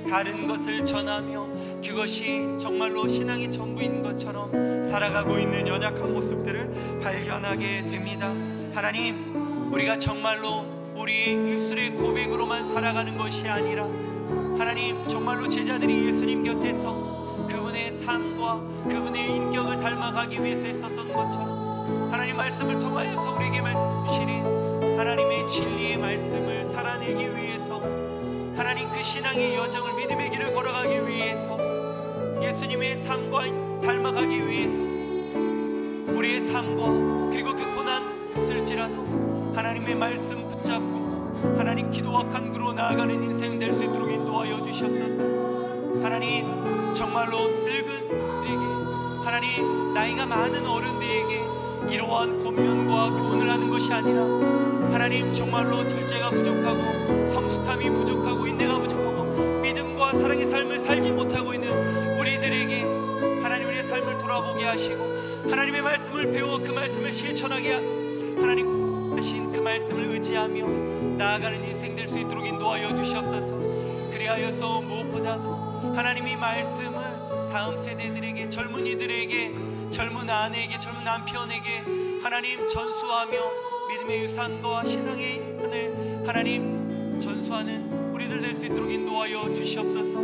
다른 것을 전하며 그것이 정말로 신앙의 전부인 것처럼 살아가고 있는 연약한 모습들을 발견하게 됩니다. 하나님, 우리가 정말로 우리의 입술의 고백으로만 살아가는 것이 아니라 하나님 정말로 제자들이 예수님 곁에서 그분의 삶과 그분의 인격을 닮아가기 위해서 했었던 것처럼 하나님 말씀을 통하여서 우리에게 말씀하시는 하나님의 진리의 말씀을 살아내기 위해서, 하나님 그 신앙의 여정을, 믿음의 길을 걸어가기 위해서, 예수님의 삶과 닮아가기 위해서 우리의 삶과 그리고 그 고난 있을지라도 하나님의 말씀 붙잡고 하나님 기도와 간구로 나아가는 인생 될 수 있도록 인도하여 주시옵소서. 하나님, 정말로 늙은 분들에게, 하나님 나이가 많은 어른들에게 이러한 권면과 교훈을 하는 것이 아니라 하나님 정말로 절제가 부족하고 성숙함이 부족하고 인내가 부족하고 믿음과 사랑의 삶을 살지 못하고 있는 우리들에게 하나님 우리의 삶을 돌아보게 하시고 하나님의 말씀을 배워 그 말씀을 실천하게 하나님 하신 그 말씀을 의지하며 나아가는 인생 될 수 있도록 인도하여 주시옵소서. 그리하여서 무엇보다도 하나님이 말씀을 다음 세대들에게, 젊은이들에게, 젊은 아내에게, 젊은 남편에게 하나님 전수하며 믿음의 유산과 신앙의 하늘 하나님 전수하는 우리들 될 수 있도록 인도하여 주시옵소서.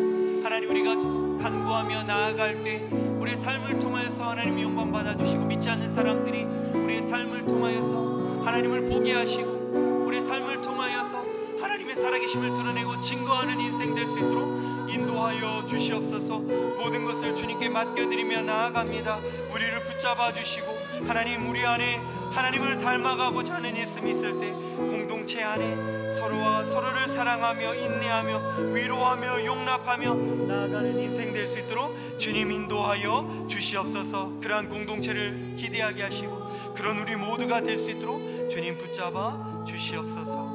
하나님, 우리가 간구하며 나아갈 때 우리의 삶을 통하여서 하나님 영광 받아주시고, 믿지 않는 사람들이 우리의 삶을 통하여서 하나님을 보게 하시고 우리의 삶을 통하여서 하나님의 살아계심을 드러내고 증거하는 인생 될 수 있도록 인도하여 주시옵소서. 모든 것을 주님께 맡겨드리며 나아갑니다. 우리를 붙잡아 주시고 하나님, 우리 안에 하나님을 닮아가고자 하는 예수님이 있을 때 공동체 안에 서로와 서로를 사랑하며 인내하며 위로하며 용납하며 나아가는 인생 될 수 있도록 주님 인도하여 주시옵소서. 그러한 공동체를 기대하게 하시고 그런 우리 모두가 될 수 있도록 주님 붙잡아 주시옵소서.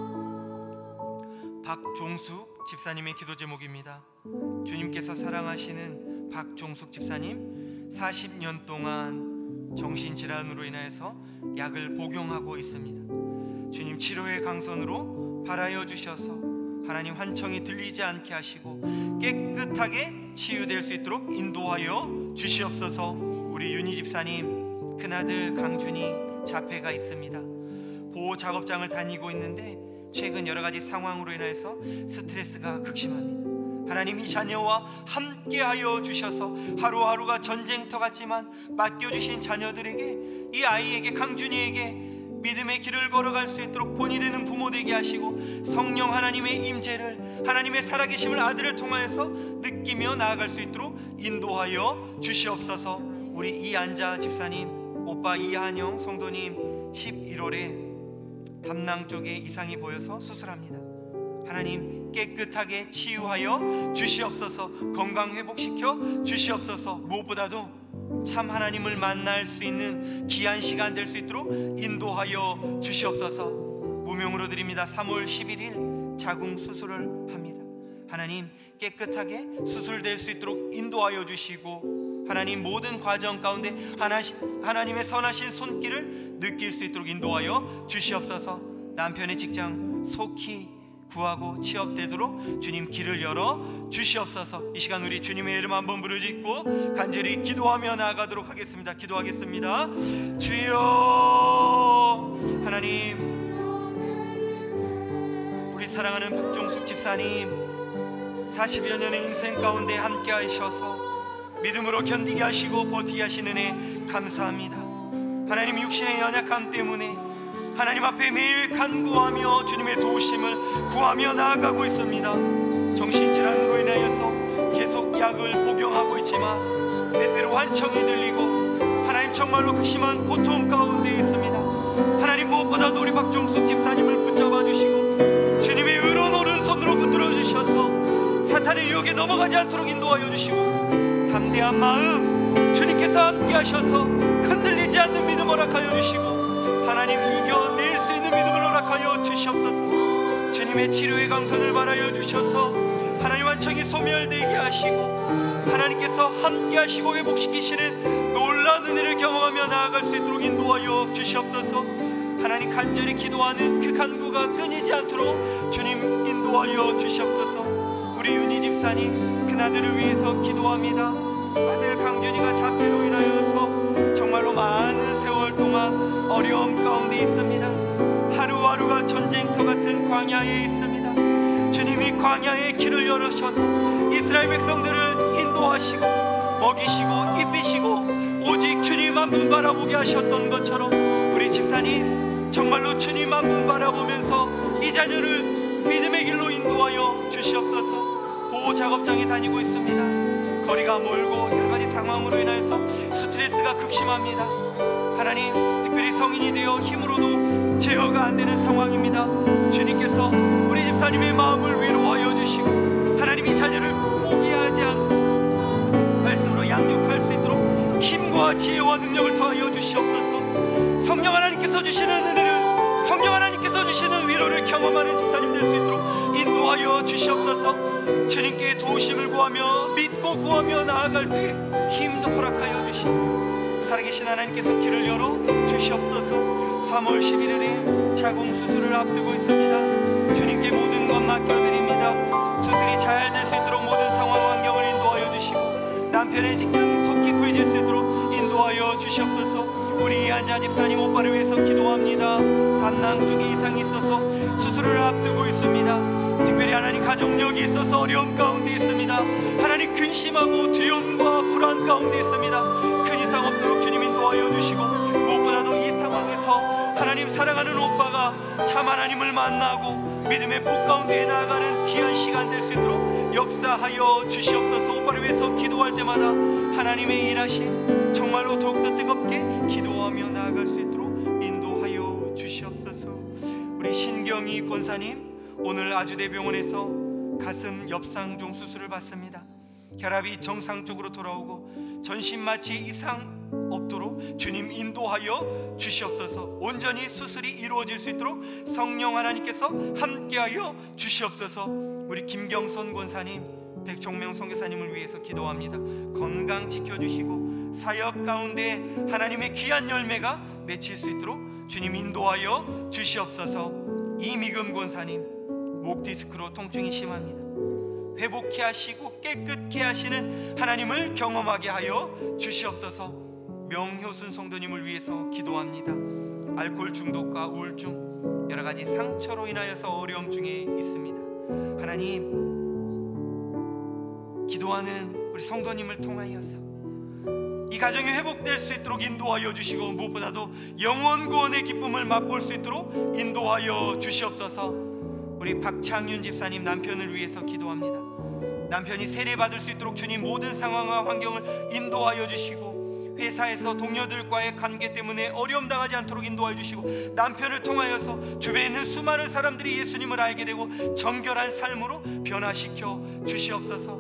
박종숙 집사님의 기도 제목입니다. 주님께서 사랑하시는 박종숙 집사님, 40년 동안 정신질환으로 인해서 약을 복용하고 있습니다. 주님 치료의 강선으로 발하여 주셔서 하나님 환청이 들리지 않게 하시고 깨끗하게 치유될 수 있도록 인도하여 주시옵소서. 우리 윤희 집사님 큰아들 강준이 자폐가 있습니다. 보호 작업장을 다니고 있는데 최근 여러 가지 상황으로 인해서 스트레스가 극심합니다. 하나님, 이 자녀와 함께하여 주셔서 하루하루가 전쟁터 같지만 맡겨주신 자녀들에게, 이 아이에게, 강준이에게 믿음의 길을 걸어갈 수 있도록 본이 되는 부모 되게 하시고 성령 하나님의 임재를, 하나님의 살아계심을 아들을 통하여서 느끼며 나아갈 수 있도록 인도하여 주시옵소서. 우리 이안자 집사님 오빠 이한영 성도님 11월에 담낭 쪽에 이상이 보여서 수술합니다. 하나님, 깨끗하게 치유하여 주시옵소서. 건강 회복시켜 주시옵소서. 무엇보다도 참 하나님을 만날 수 있는 귀한 시간 될 수 있도록 인도하여 주시옵소서. 무명으로 드립니다. 3월 11일 자궁 수술을 합니다. 하나님, 깨끗하게 수술될 수 있도록 인도하여 주시고, 하나님 모든 과정 가운데 하나님의 선하신 손길을 느낄 수 있도록 인도하여 주시옵소서. 남편의 직장 속히 구하고 취업되도록 주님 길을 열어 주시옵소서. 이 시간 우리 주님의 이름 한번 부르짖고 간절히 기도하며 나아가도록 하겠습니다. 기도하겠습니다. 주여, 하나님, 우리 사랑하는 박종숙 집사님 40여 년의 인생 가운데 함께 하셔서 믿음으로 견디게 하시고 버티게 하시는 은혜 감사합니다. 하나님, 육신의 연약함 때문에 하나님 앞에 매일 간구하며 주님의 도우심을 구하며 나아가고 있습니다. 정신질환으로 인하여서 계속 약을 복용하고 있지만 때때로 환청이 들리고 하나님 정말로 극심한 고통 가운데 있습니다. 하나님, 무엇보다도 우리 박종숙 집사님을 붙잡아 주시고 주님의 의로운 오른손으로 붙들어 주셔서 사탄의 유혹에 넘어가지 않도록 인도하여 주시고, 담대한 마음 주님께서 함께 하셔서 흔들리지 않는 믿음 허락하여 주시고, 하나님 이겨낼 수 있는 믿음을 허락하여 주시옵소서. 주님의 치료의 강선을 바라여 주셔서 하나님 환청이 소멸되게 하시고 하나님께서 함께 하시고 회복시키시는 놀라운 은혜를 경험하며 나아갈 수 있도록 인도하여 주시옵소서. 하나님, 간절히 기도하는 그 간구가 끊이지 않도록 주님 인도하여 주시옵소서. 우리 윤희 집사님 큰아들을 위해서 기도합니다. 아들 강준이가 자폐로 인하여서 정말로 많은 세월 동안 어려움 가운데 있습니다. 하루하루가 전쟁터 같은 광야에 있습니다. 주님이 광야의 길을 열으셔서 이스라엘 백성들을 인도하시고 먹이시고 입히시고 오직 주님 한 분 바라보게 하셨던 것처럼 우리 집사님 정말로 주님 한 분 바라보면서 이 자녀를 믿음의 길로 인도하여 주시옵소서. 보호 작업장에 다니고 있습니다. 거리가 멀고 여러가지 상황으로 인해서 스트레스가 극심합니다. 하나님, 특별히 성인이 되어 힘으로도 제어가 안 되는 상황입니다. 주님께서 우리 집사님의 마음을 위로하여 주시고 하나님이 자녀를 포기하지 않고 말씀으로 양육할 수 있도록 힘과 지혜와 능력을 더하여 주시옵소서. 성령 하나님께서 주시는 은혜를, 성령 하나님께서 주시는 위로를 경험하는 집사님 될 수 있도록 인도하여 주시옵소서. 주님께 도우심을 구하며 믿고 구하며 나아갈 때 힘도 허락하여 주시고 살아계신 하나님께서 길을 열어 주시옵소서. 3월 11일에 자궁 수술을 앞두고 있습니다. 주님께 모든 것 맡겨드립니다. 수술이 잘 될 수 있도록 모든 상황 환경을 인도하여 주시고 남편의 직장이 속히 구해질 수 있도록 인도하여 주시옵소서. 우리 이한자 집사님 오빠를 위해서 기도합니다. 담낭 쪽에 이상이 있어서 수술을 앞두고 있습니다. 특별히 하나님 가족력이 있어서 어려움 가운데 있습니다. 하나님 근심하고 두려움과 불안 가운데 있습니다. 큰 이상 없도록 주님 인도하여 주시고 무엇보다도 이 상황에서 하나님 사랑하는 오빠가 참 하나님을 만나고 믿음의 북 가운데 나아가는 귀한 시간 될 수 있도록 역사하여 주시옵소서. 오빠를 위해서 기도할 때마다 하나님의 일하심 정말로 더욱더 뜨겁게 기도하며 나아갈 수 있도록 인도하여 주시옵소서. 우리 신경희 권사님 오늘 아주대병원에서 가슴 옆상종 수술을 받습니다. 혈압이 정상적으로 돌아오고 전신 마취 이상 없도록 주님 인도하여 주시옵소서. 온전히 수술이 이루어질 수 있도록 성령 하나님께서 함께하여 주시옵소서. 우리 김경선 권사님, 백종명 선교사님을 위해서 기도합니다. 건강 지켜주시고 사역 가운데 하나님의 귀한 열매가 맺힐 수 있도록 주님 인도하여 주시옵소서. 이미금 권사님 목 디스크로 통증이 심합니다. 회복케 하시고 깨끗케 하시는 하나님을 경험하게 하여 주시옵소서. 명효순 성도님을 위해서 기도합니다. 알코올 중독과 우울증 여러가지 상처로 인하여서 어려움 중에 있습니다. 하나님, 기도하는 우리 성도님을 통하여서 이 가정이 회복될 수 있도록 인도하여 주시고 무엇보다도 영원 구원의 기쁨을 맛볼 수 있도록 인도하여 주시옵소서. 우리 박창윤 집사님 남편을 위해서 기도합니다. 남편이 세례받을 수 있도록 주님 모든 상황과 환경을 인도하여 주시고 회사에서 동료들과의 관계 때문에 어려움 당하지 않도록 인도하여 주시고, 남편을 통하여서 주변에 있는 수많은 사람들이 예수님을 알게 되고 정결한 삶으로 변화시켜 주시옵소서.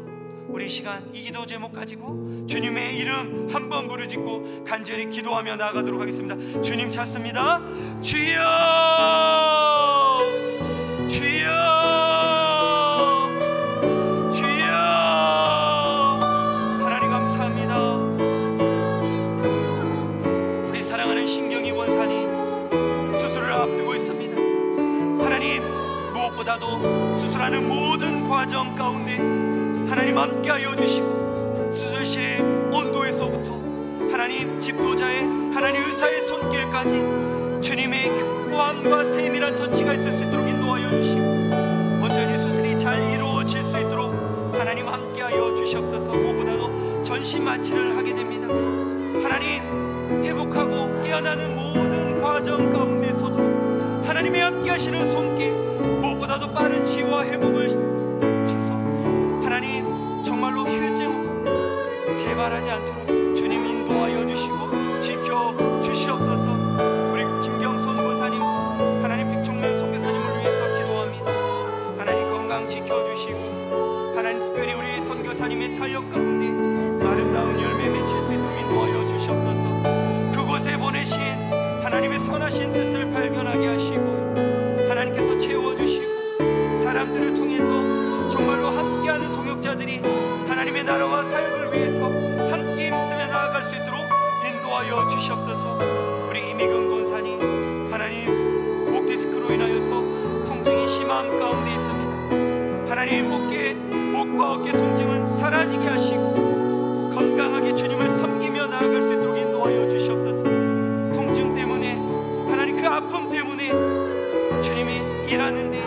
우리 시간 이 기도 제목 가지고 주님의 이름 한번 부르짖고 간절히 기도하며 나아가도록 하겠습니다. 주님 찾습니다. 주여, 주여, 주여. 하나님 감사합니다. 우리 사랑하는 신경이 원사님 수술을 앞두고 있습니다. 하나님, 무엇보다도 수술하는 모든 과정 가운데 하나님 함께하여 주시고, 수술실의 온도에서부터 하나님 집도자의, 하나님 의사의 손길까지 주님의 교감과 세밀한 터치가 있을 수 있도록 인도하여 주시고, 온전히 수술이 잘 이루어질 수 있도록 하나님 함께하여 주시옵소서. 무엇보다도 전신 마취를 하게 됩니다. 하나님, 회복하고 깨어나는 모든 과정 가운데서도 하나님의 함께하시는 손길, 무엇보다도 빠른 치유와 회복을 주셔서 하나님 정말로 휴증 재발하지 않도록 주님 인도하여 주시고 지켜 주시옵소서. 우리 김경선 권사님, 하나님 백종면 선교사님을 위해서 기도합니다. 하나님 건강 지켜주시고, 하나님 특별히 우리 선교사님의 사역 가운데 아름다운 열매 맺힐 수 있도록 인도하여 주시옵소서. 그곳에 보내신 하나님의 선하신 뜻을 발견하게 하시고, 하나님께서 채워주시고, 사람들을 통해서 정말로 함께하는 동역자들이 하나님의 나라와 사역을 위해서 함께 힘쓰며 나아갈 수 있도록 인도하여 주시옵소서. 우리 이미근 권사님, 하나님 목 디스크로 인하여서 통증이 심함 가운데 있습니다. 하나님 목과 어깨 통증은 사라지게 하시고 건강하게 주님을 섬기며 나아갈 수 있도록 인도하여 주시옵소서. 통증 때문에, 하나님 그 아픔 때문에 주님이 일하는데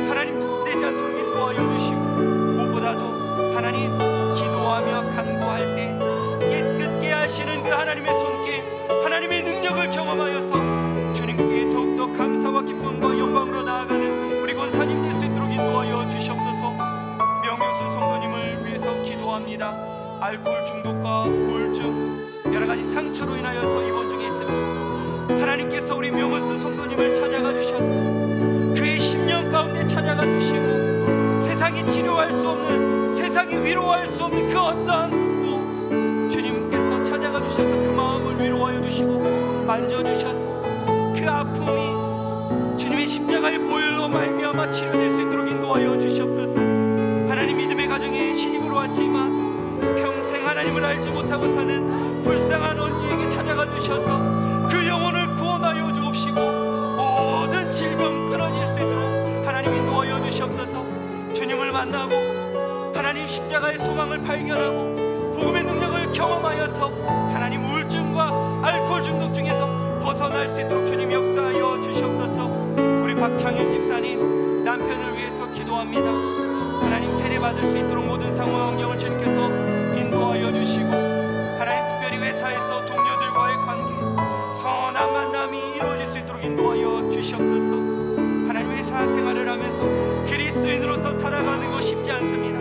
하나님 되지 않도록 인도하여 주시고, 무엇보다도 하나님 기도하며 간구할 때 깨끗게 하시는 그 하나님의 손길, 하나님의 능력을 경험하여서 주님께 더욱더 감사와 기쁨과 영광으로 나아가는 우리 권사님 될 수 있도록 인도하여 주시옵소서. 명효순 성도님을 위해서 기도합니다. 알코올 중독과 우울증, 여러가지 상처로 인하여서 입원 중에 있습니다. 하나님께서 우리 명효순 성도님을 찾아가 주셔서 그의 심령 가운데 찾아가 주시고, 세상이 치료할 수 없는, 세상이 위로할 수 없는 그 어떠한 또 주님께서 찾아가 주셔서 그 마음을 위로하여 주시고 만져주셔서 그 아픔이 주님의 십자가의 보혈로 말미암아 치료될 수 있도록 인도하여 주시옵소서. 하나님, 믿음의 가정에 신임으로 왔지만 평생 하나님을 알지 못하고 사는 불쌍한 언니에게 찾아가 주셔서 그 영혼을 구원하여 주옵시고, 모든 질병 끊어질 수 있도록 하나님 인도하여 주시옵소서. 주님을 만나고 하나님 십자가의 소망을 발견하고 복음의 능력을 경험하여서 하나님 우울증과 알코올 중독 중에서 벗어날 수 있도록 주님 역사하여 주시옵소서. 우리 박창현 집사님 남편을 위해서 기도합니다. 하나님 세례받을 수 있도록 모든 상황 환경을 주님께서 인도하여 주시고, 하나님 특별히 회사에서 동료들과의 관계, 선한 만남이 이루어질 수 있도록 인도하여 주시옵소서. 하나님 회사 생활을 하면서 그리스도인으로서 살아가는 것 쉽지 않습니다.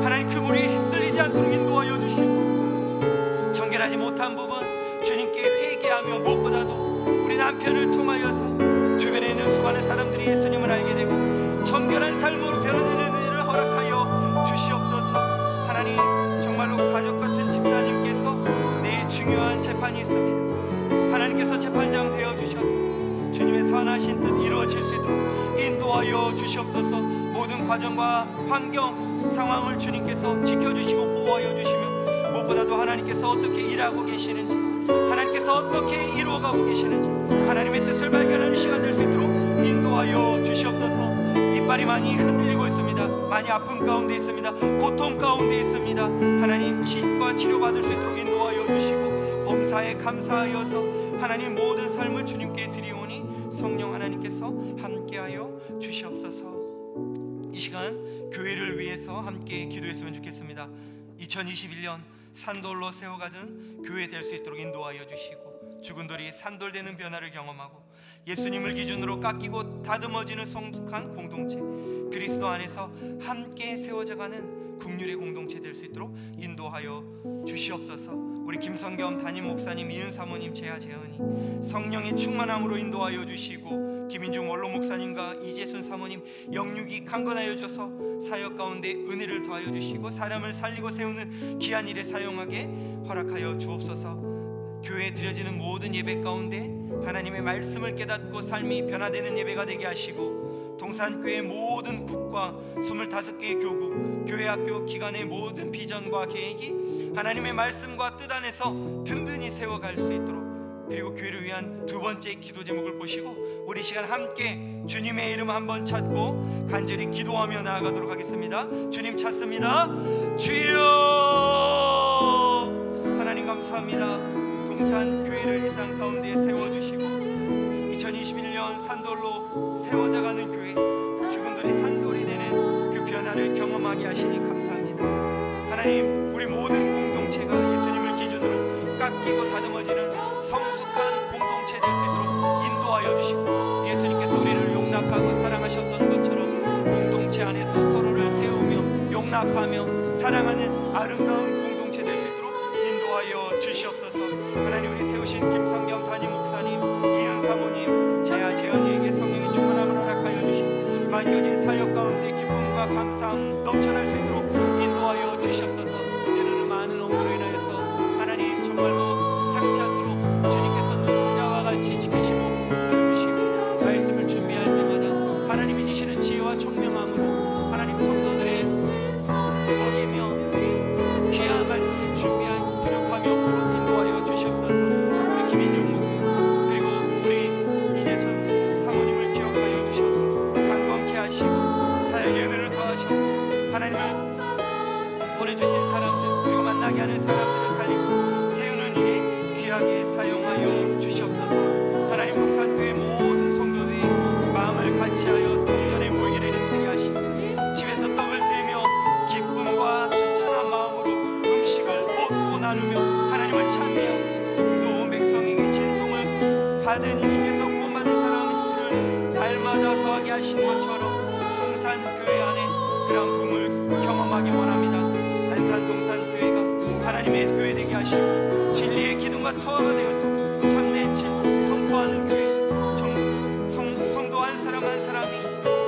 하나님 그 무리에 휩쓸리지 않도록 인도하여 주시고, 정결하지 못한 부분 주님께 회개하며, 무엇보다도 우리 남편을 통하여서 주변에 있는 수많은 사람들이 예수님을 알게 되고 정결한 삶으로 변화되는 은혜를 허락하여 주시옵소서. 하나님 정말로 가족 같은 집사님께서 내일 중요한 재판이 있습니다. 하나님께서 재판장 되어주셔서 주님의 선하신 뜻 이루어질 수 있도록 인도하여 주시옵소서. 모든 과정과 환경, 상황을 주님께서 지켜주시고 보호하여 주시며, 무엇보다도 하나님께서 어떻게 일하고 계시는지, 하나님께서 어떻게 이루어가고 계시는지 하나님의 뜻을 발견하는 시간 될 수 있도록 인도하여 주시옵소서. 이빨이 많이 흔들리고 있습니다. 많이 아픔 가운데 있습니다. 고통 가운데 있습니다. 하나님 치과 치료받을 수 있도록 인도하여 주시고, 범사에 감사하여서 하나님 모든 삶을 주님께 드리오니 성령 하나님께서 함께하여 주시옵소서. 이 시간 교회를 위해서 함께 기도했으면 좋겠습니다. 2021년 산돌로 세워가던 교회 될 수 있도록 인도하여 주시고, 죽은 돌이 산돌되는 변화를 경험하고 예수님을 기준으로 깎이고 다듬어지는 성숙한 공동체, 그리스도 안에서 함께 세워져가는 긍휼의 공동체 될 수 있도록 인도하여 주시옵소서. 우리 김성겸 담임 목사님, 이은 사모님, 재하 재은이 성령의 충만함으로 인도하여 주시고, 김인중 원로 목사님과 이재순 사모님 영육이 강건하여 줘서 사역 가운데 은혜를 더하여 주시고 사람을 살리고 세우는 귀한 일에 사용하게 허락하여 주옵소서. 교회에 드려지는 모든 예배 가운데 하나님의 말씀을 깨닫고 삶이 변화되는 예배가 되게 하시고, 동산교회 모든 국과 25개의 교구, 교회학교 기관의 모든 비전과 계획이 하나님의 말씀과 뜻 안에서 든든히 세워갈 수 있도록, 그리고 교회를 위한 두 번째 기도 제목을 보시고 우리 시간 함께 주님의 이름 한번 찾고 간절히 기도하며 나아가도록 하겠습니다. 주님 찾습니다. 주여, 하나님 감사합니다. 동산교회를 이 땅 가운데 세워주시고 2021년 산돌로 세워져가는 교회, 그분들이 산돌이 되는 그 변화를 경험하게 하시니 감사합니다. 하나님, 우리 모든 공동체가 예수님을 기준으로 깎이고 다듬어지는 성숙한 공동체 될 수 있도록 인도하여 주시고, 예수님께서 우리를 용납하고 사랑하셨던 것처럼 공동체 안에서 서로를 세우며 용납하며 사랑하는 아름다운 공동체 될 수 있도록 인도하여 주시옵소서. 하나님, 우리 세우신 김성겸 담임 목사님, 이은 사모님, 재하 재현이에게 성령의 충만함을 허락하여 주시고 맡겨진 사역 가운데 기쁨과 감사함 넘쳐날 수 있도록 인도하여 주시옵소서. 때로는 많은 업무로 인하여서 하나님 정말로 상치 않도록 주님께서 눈동자와 같이 지키시고 보여주시고 말씀을 준비할 때마다 하나님이 주시는 지혜와 총명함으로 하나님 성도들의 먹이며 귀한 말씀을 준비할 부족함이 없도록 인도하여 주시옵소서. 우리 김인중 목사 그리고 우리 이재순 사모님을 기억하여 주셔서 강건케 하시고 사역의 은혜를 더하시고 하나님을 보내주신 사람들 그리고 만나게 하는 사람들을 살리고 세우는 일에 귀하게 사용하여 주시옵소서. 하나님, 동산교회 모든 성도들이 마음을 같이하여 성전에 모이기를 힘쓰게 하시고 집에서 떡을 떼며 기쁨과 순전한 마음으로 음식을 얻고 나누며 하나님을 찬미하고 또 온 백성에게 진송을 받으니 주께서 구원받은 사람의 수를 날마다 더하게 하신 것처럼 동산교회 안에 그런 부흥을 경험하기 원합니다. 안산 동산교회가 하나님의 교회 되게 하시고 진리의 기둥과 터가 되어서 참된 진리 선포하는 교회, 성도 한 사람 한 사람이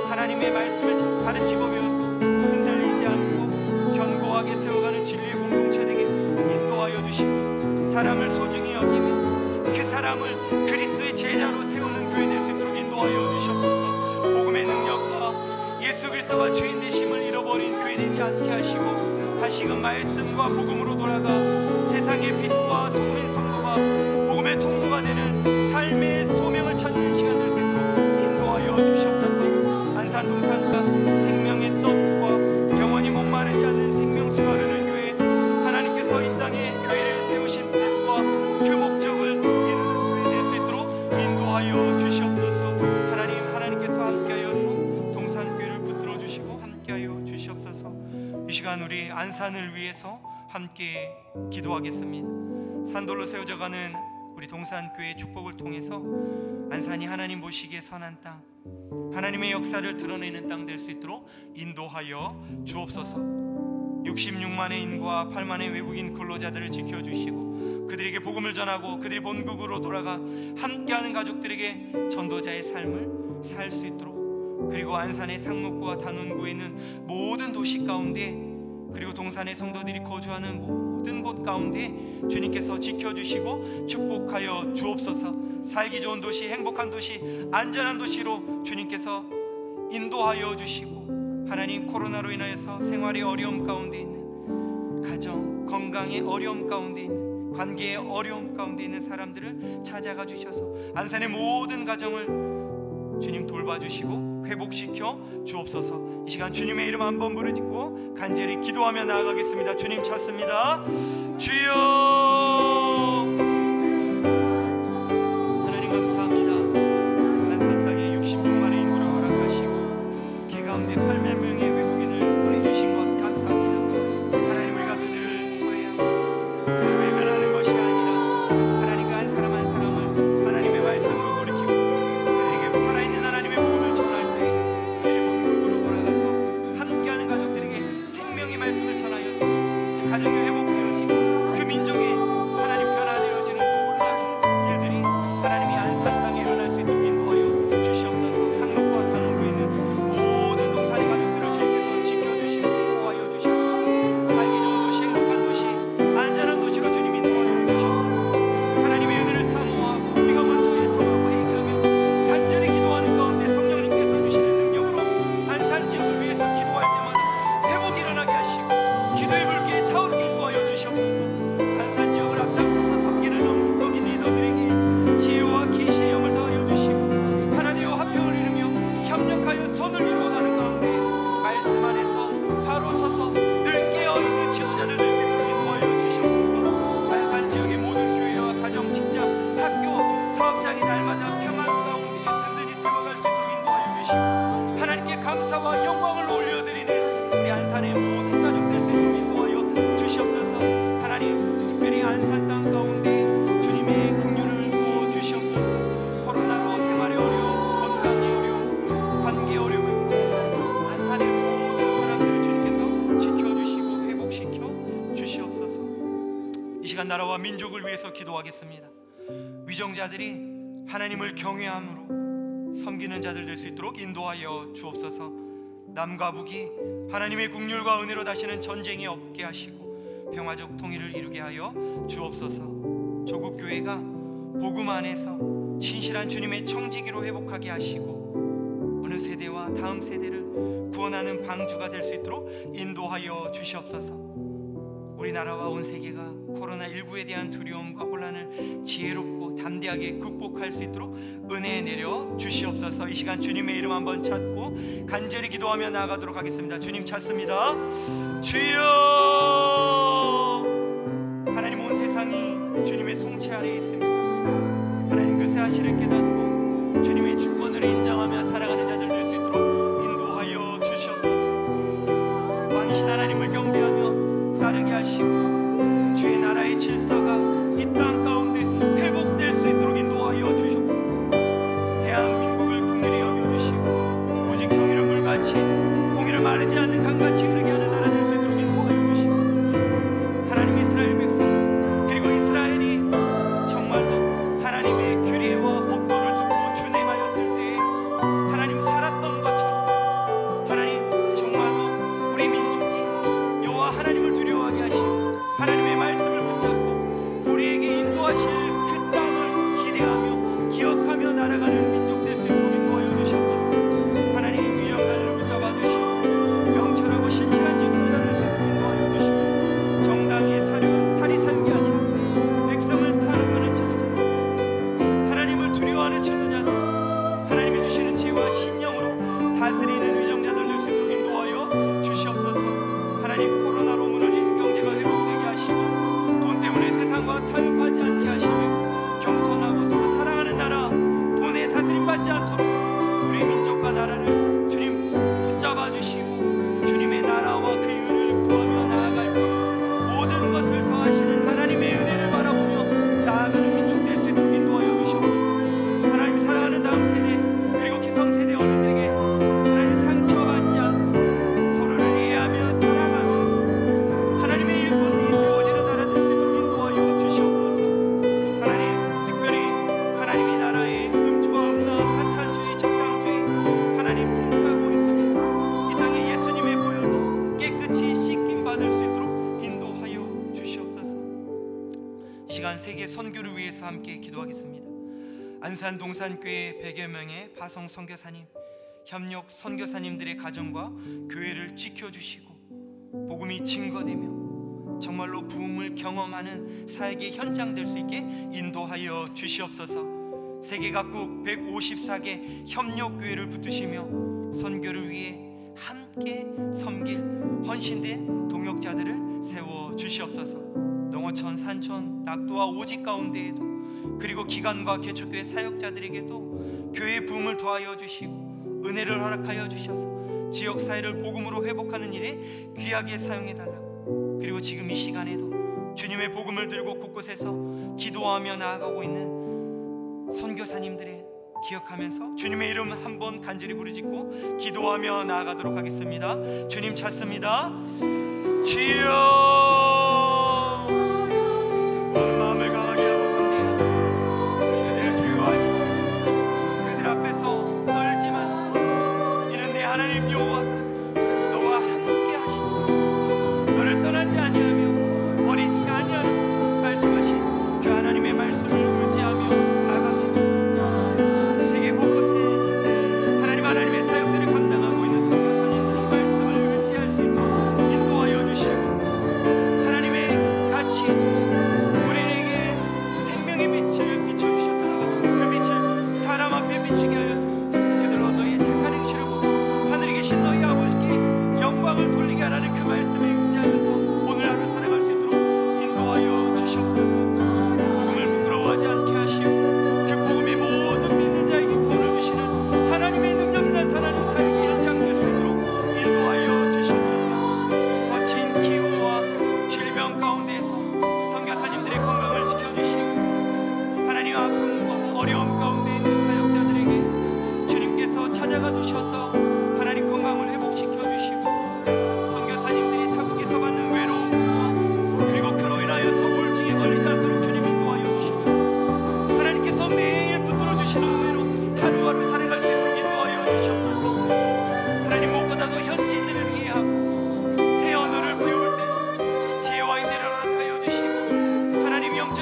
하나님의 말씀을 가르치고 배워서 흔들리지 않고 견고하게 세워가는 진리의 공동체 되게 인도하여 주시고 사람을 소중히 여기며 그 사람을 그리스도의 제자로 세우는 교회 될 수 있도록 인도하여 주시옵소서. 복음의 능력과 예수 그리스도가 주인 되심을 잃어버린 교회 되지 않게 하시고 다시금 말씀과 복음으로 돌아가 세상의 빛과 소금인 성도가 복음의 통로가 되는 삶의 소명을 찾는 시간 될 수 있도록 인도하여 주시옵소서. 안산 동산과 생명의 떡과 영원히 목마르지 않는 생명수가 흐르는 교회, 하나님께서 이 땅에 교회를 세우신 뜻과 그 목적을 이루는 교회 될 수 있도록 인도하여 주시옵소서. 하나님께서 함께하여서 동산교회를 붙들어 주시고 함께하여 주시옵소서. 이 시간 우리 안산을 위해서 함께 기도하겠습니다. 산돌로 세워져가는 우리 동산교회의 축복을 통해서 안산이 하나님 보시기에 선한 땅, 하나님의 역사를 드러내는 땅 될 수 있도록 인도하여 주옵소서. 66만의 인과 8만의 외국인 근로자들을 지켜주시고 그들에게 복음을 전하고 그들이 본국으로 돌아가 함께하는 가족들에게 전도자의 삶을 살 수 있도록, 그리고 안산의 상록구와 단원구에 있는 모든 도시 가운데 그리고 동산의 성도들이 거주하는 모든 곳 가운데 주님께서 지켜주시고 축복하여 주옵소서. 살기 좋은 도시, 행복한 도시, 안전한 도시로 주님께서 인도하여 주시고 하나님, 코로나로 인하여서 생활의 어려움 가운데 있는 가정, 건강의 어려움 가운데 있는 관계의 어려움 가운데 있는 사람들을 찾아가 주셔서 안산의 모든 가정을 주님 돌봐주시고 회복시켜 주옵소서. 이 시간 주님의 이름 한번 부르짖고 간절히 기도하며 나아가겠습니다. 주님 찾습니다. 주여, 하나님 감사합니다. 안산 땅에 66만의 인구를 허락하시고 그 가운데 8만 명의 외국인을 보내주신 것 감사합니다. 하나님, 우리가 그들을 소외하고 그들을 외면하는 것이 아니라 하나님, 그 한 사람 한 사람을 하나님의 말씀으로 돌이키고 그들에게 살아있는 하나님의 복음을 전할 때 그들의 본국으로 돌아가서 함께하는 가족들에게 생명의 말씀을 시간 나라와 민족을 위해서 기도하겠습니다. 위정자들이 하나님을 경외함으로 섬기는 자들 될 수 있도록 인도하여 주옵소서. 남과 북이 하나님의 국률과 은혜로 다시는 전쟁이 없게 하시고 평화적 통일을 이루게 하여 주옵소서. 조국 교회가 복음 안에서 신실한 주님의 청지기로 회복하게 하시고 어느 세대와 다음 세대를 구원하는 방주가 될 수 있도록 인도하여 주시옵소서. 우리나라와 온 세계가 코로나19에 대한 두려움과 혼란을 지혜롭고 담대하게 극복할 수 있도록 은혜 내려 주시옵소서. 이 시간 주님의 이름 한번 찾고 간절히 기도하며 나아가도록 하겠습니다. 주님 찾습니다. 주여, 하나님 온 세상이 주님의 통치 아래에 있습니다. 하나님 그 사실을 깨닫고 주님의 주권을 인정하며 살아가는 자들 될 수 있도록 인도하여 주시옵소서. 왕이신 하나님을 경배하며 따르게 하시고 주의 나라의 질서가 이 땅 가운데 회복될 수 있도록 인도하여 주시옵소서. 대한민국을 국리를 여겨주시고 오직 정의를 물같이 공의를 마르지 않는 강같이 흐르게 하는 나라 될 수 있도록 인도하여 주시고 하나님 이스라엘 백성 그리고 이스라엘이 정말로 하나님의 규례와 법도를 듣고 준행하였을 때에 하나님 살았던 것처럼 하나님 정말로 우리 민족이 여호와 하나님을 두려워하게 하시고 하나님의 말씀을 붙잡고 우리에게 인도하실 그 땅을 기대하며 기억하며 날아가는 민족 될 수 있도록 인도하여 주시옵소서. 하나님 위정자들을 붙잡아 주시고 명철하고 신실한 지도자들 될 수 있도록 인도하여 주시고 정당의 살이 살게 아니라 백성을 사랑하는 지도자들, 하나님을 두려워하는 지도자들, 하나님이 주시는 지혜와 신령으로 다스리는 위정자들 될 수 있도록 인도하여 주시옵소서. 하나님 코로나로 무너진 경제가 회복되게 하시고 돈 때문에 세상과 타협하지 않게 하시며 겸손하고 서로 사랑하는 나라, 돈에 다스림 받지 않도록 우리 민족과 나라를 주님 붙잡아 주시고 주님의 나라와 그 의를 구하며 나아갈 때 모든 것을 더하시는 하나님의 은혜를 바라보며 나아가는 민족 될 수 있도록 인도하여 주시옵소서. 하나님 사랑하는 다음 세대 그리고 기성세대 어른들에게 하나님 상처받지 않고 서로를 이해하며 사랑하면서 하나님의 일꾼이 세워지는 나라 될 수 있도록 인도하여 주시옵소서. 하나님 특별히 하나님이 나라의 음주와 음란, 한탄주의, 적당주의 하나님 틈타고 있습니다. 이 땅에 예수님의 보여서 깨끗이 씻김 받을 수 있도록 인도하여 주시옵소서. 시간 세계 선교를 위해서 함께 기도하겠습니다. 안산 동산교회 100여 명의 파송 선교사님, 협력 선교사님들의 가정과 교회를 지켜주시고 복음이 증거되며 정말로 부흥을 경험하는 사역의 현장 될 수 있게 인도하여 주시옵소서. 세계 각국 154개 협력교회를 붙드시며 선교를 위해 함께 섬길 헌신된 동역자들을 세워 주시옵소서. 농어촌, 산촌, 낙도와 오직 가운데에도 그리고 기관과 개척교회 사역자들에게도 교회의 부흥을 더하여 주시고 은혜를 허락하여 주셔서 지역사회를 복음으로 회복하는 일에 귀하게 사용해달라고, 그리고 지금 이 시간에도 주님의 복음을 들고 곳곳에서 기도하며 나아가고 있는 선교사님들의 기억하면서 주님의 이름 한번 간절히 부르짖고 기도하며 나아가도록 하겠습니다. 주님 찾습니다. 주여, 너는 마음을 강하게 하고 담대하고 그들을 두려워하지 마. 그들 앞에서 떨지만 이는 내 하나님 여호와 너와 함께 하시고 너를 떠나지 아니하며 버리지 아니하리라 말씀하신 그 하나님의 말씀을 의지하며 나아가며 세계 곳곳에 하나님의 사역들을 감당하고 있는 선교사님들의 말씀을 의지할 수 있도록 인도하여 주시고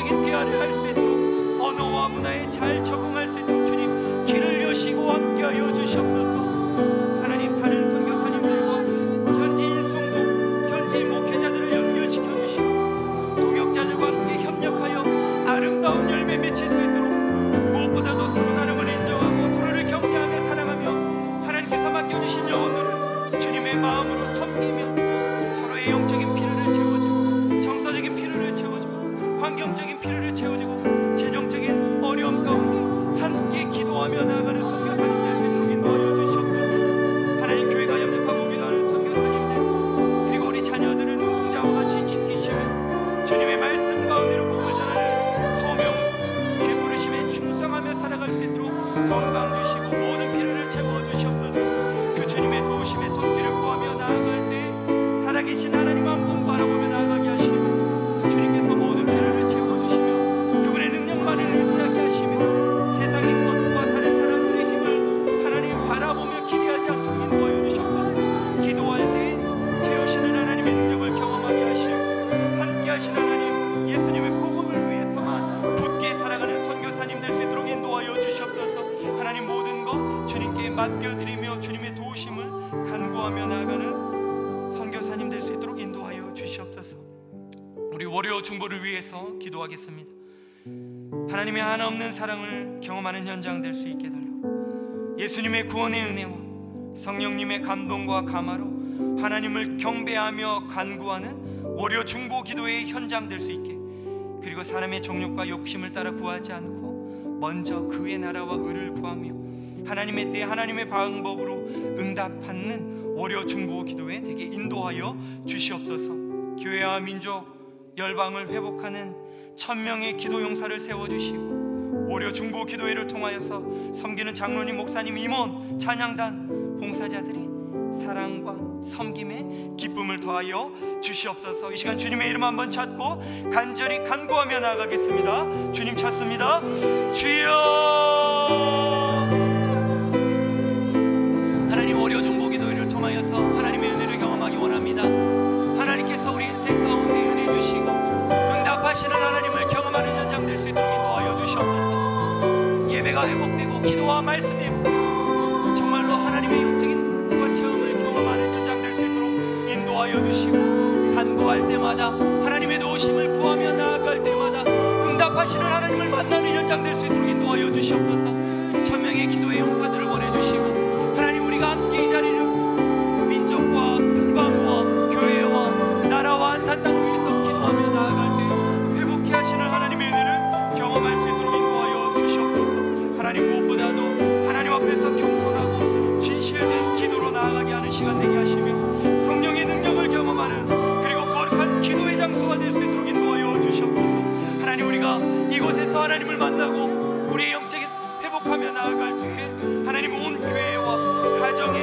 영적인 대화를 할 수 있도록 언어와 문화에 잘 적응할 수 있도록 주님 길을 여시고 함께하여 주시옵소서. 하나님, 다른 선교사님들과 현지인 성도, 현지인 목회자들을 연결시켜 주시고 동역자들과 함께 협력하여 아름다운 열매 맺힐 수 있도록, 무엇보다도 서로 다름을 인정하고 서로를 경외하며 사랑하며 하나님께서 맡겨주신 영혼들을 주님의 마음으로 섬기며 서로의 영적인 필요를 채워주고 정서적인 필요를 채워주고 환경적인 필요를 채워주고 재정적인 어려움 가운데 함께 기도하며 나아가는 선교사님 될 수 있도록 인도하여 주시옵소서. 하나님, 교회가 협력하고 기도하는 선교사님들, 그리고 우리 자녀들을 눈동자와 같이 지키시며 주님의 말씀 가운데로 복음을 전하는 소명, 귀 부르심에 충성하며 살아갈 수 있도록 건강 주시고 모든 필요를 채워주시옵소서. 그 주님의 도우심의 손길을 구하며 나아갈 때 살아계신 하나님 한 분 바라보며 나아가게 하시며 주님께서 모든 필요를 채워주시며 그분의 능력만을 의지하게 하시며 세상의 것과 다른 사람들의 힘을 하나님 바라보며 기대하지 않도록 인도하여 주시옵소서. 기도할 때 채우시는 하나님의 능력을 경험하게 하시고 함께 하신 하나님, 예수님의 복음을 위해서만 굳게 살아가는 선교사님 될 수 있도록 인도하여 주시옵소서. 하나님, 모든 것 주님께 맡겨드리며 주님의 도우심을 간구하며 나아가는 선교사님 될 수 있도록 인도하여 주시옵소서. 우리 월요 중보를 위해서 기도하겠습니다. 하나님의 한없는 사랑을 경험하는 현장 될 수 있게 달라고, 예수님의 구원의 은혜와 성령님의 감동과 감화로 하나님을 경배하며 간구하는 월요 중보 기도의 현장 될 수 있게, 그리고 사람의 정욕과 욕심을 따라 구하지 않고 먼저 그의 나라와 의를 구하며 하나님의 때 하나님의 방법으로 응답받는 월요 중보 기도에 되게 인도하여 주시옵소서. 교회와 민족 열방을 회복하는 1000명의 기도 용사를 세워주시고 월요 중보 기도회를 통하여서 섬기는 장로님, 목사님, 임원, 찬양단, 봉사자들이 사랑과 섬김에 기쁨을 더하여 주시옵소서. 이 시간 주님의 이름 한번 찾고 간절히 간구하며 나아가겠습니다. 주님 찾습니다. 주여. 하나님, 월요 중보 기도회를 통하여서 하나님의 은혜를 경험하기 원합니다. 하나님께서 우리 인생 가운데 은혜 주시고 응답하시는 하나님을 경험하는 현장 될 수 있도록 인도하여 주시옵소서. 예배가 회복되고 기도와 말씀이 회복되고 정말로 하나님의 영적인 체험을 경험하는 현장 될 수 있도록 인도하여 주시고, 간구할 때마다 하나님의 도우심을 구하며 나아갈 때마다 응답하시는 하나님을 만나는 현장 될 수 있도록 인도하여 주시옵소서. 1000명의 기도의 용사들을 보내주시고 하나님, 우리가 함께 이 자리를 민족과 일반부와 교회와 나라와 한산 땅을 위해서 기도하며 나아갈 때 회복케 하시는 하나님의 은혜를 경험할 수 있도록 인도하여 주시옵소서. 하나님, 무엇보다도 하나님 앞에서 겸손하고 진실된 기도로 나아가게 하는 시간 되게 하시며 성령의 능력을 경험하는, 그리고 거룩한 기도의 장소가 될 수 있도록 인도하여 주시옵소서. 하나님, 우리가 이곳에서 하나님을 만나고 우리의 영적인 회복하며 나아갈 때에 하나님, 온 교회와 가정에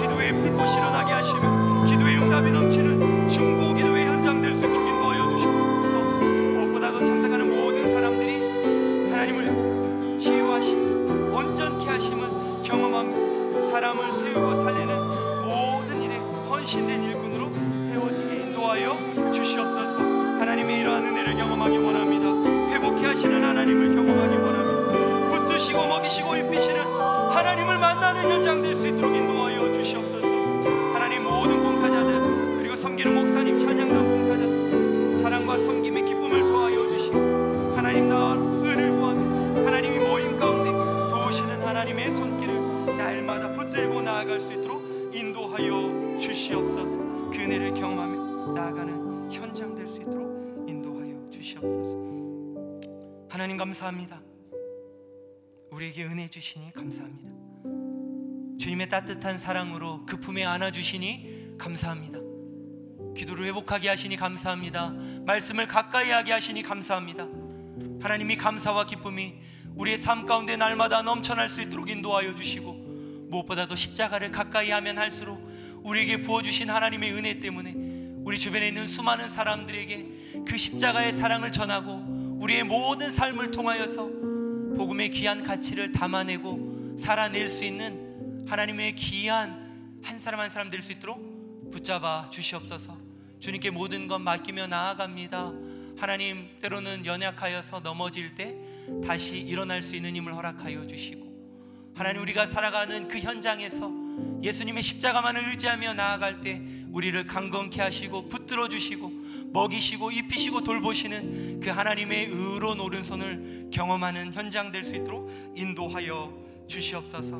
기도의 불꽃이 일어나게 하시며 기도의 응답이 넘치는 중보 기도의 현장 될 수 있도록 인도하여 주시옵소서. 무엇보다도 참석하는 모든 사람들이 하나님을 회복하고 치유하시고 온전케 하심을 경험하며 사람을 세우고 살리는 모든 일에 헌신된 일꾼으로 세워지게 인도하여 주시옵소서. 하나님의 이러한 은혜를 경험하기 원합니다. 회복케 하시는 하나님을 경험하기 원합니다. 붙드시고 먹이시고 입히시는 하나님을 만나는 현장 될 수 있도록 인도하여 주시옵소서. 하나님, 모든 봉사자들, 그리고 섬기는 목사님, 찬양단 봉사자들 사랑과 섬김의 기쁨을 더하여 주시고 하나님, 나와 은을 구하며 하나님이 모임 가운데 도우시는 하나님의 손길을 날마다 붙들고 나아갈 수 있도록 인도하여 주시옵소서. 그 은혜를 경험하며 나아가는 현장 될 수 있도록 인도하여 주시옵소서. 하나님, 감사합니다. 우리에게 은혜 주시니 감사합니다. 주님의 따뜻한 사랑으로 그 품에 안아주시니 감사합니다. 기도를 회복하게 하시니 감사합니다. 말씀을 가까이 하게 하시니 감사합니다. 하나님이 감사와 기쁨이 우리의 삶 가운데 날마다 넘쳐날 수 있도록 인도하여 주시고, 무엇보다도 십자가를 가까이 하면 할수록 우리에게 부어주신 하나님의 은혜 때문에 우리 주변에 있는 수많은 사람들에게 그 십자가의 사랑을 전하고 우리의 모든 삶을 통하여서 복음의 귀한 가치를 담아내고 살아낼 수 있는 하나님의 귀한 한 사람 한 사람 될 수 있도록 붙잡아 주시옵소서. 주님께 모든 것 맡기며 나아갑니다. 하나님, 때로는 연약하여서 넘어질 때 다시 일어날 수 있는 힘을 허락하여 주시고, 하나님, 우리가 살아가는 그 현장에서 예수님의 십자가만을 의지하며 나아갈 때 우리를 강건케 하시고 붙들어 주시고 먹이시고 입히시고 돌보시는 그 하나님의 의로운 오른손을 경험하는 현장 될 수 있도록 인도하여 주시옵소서.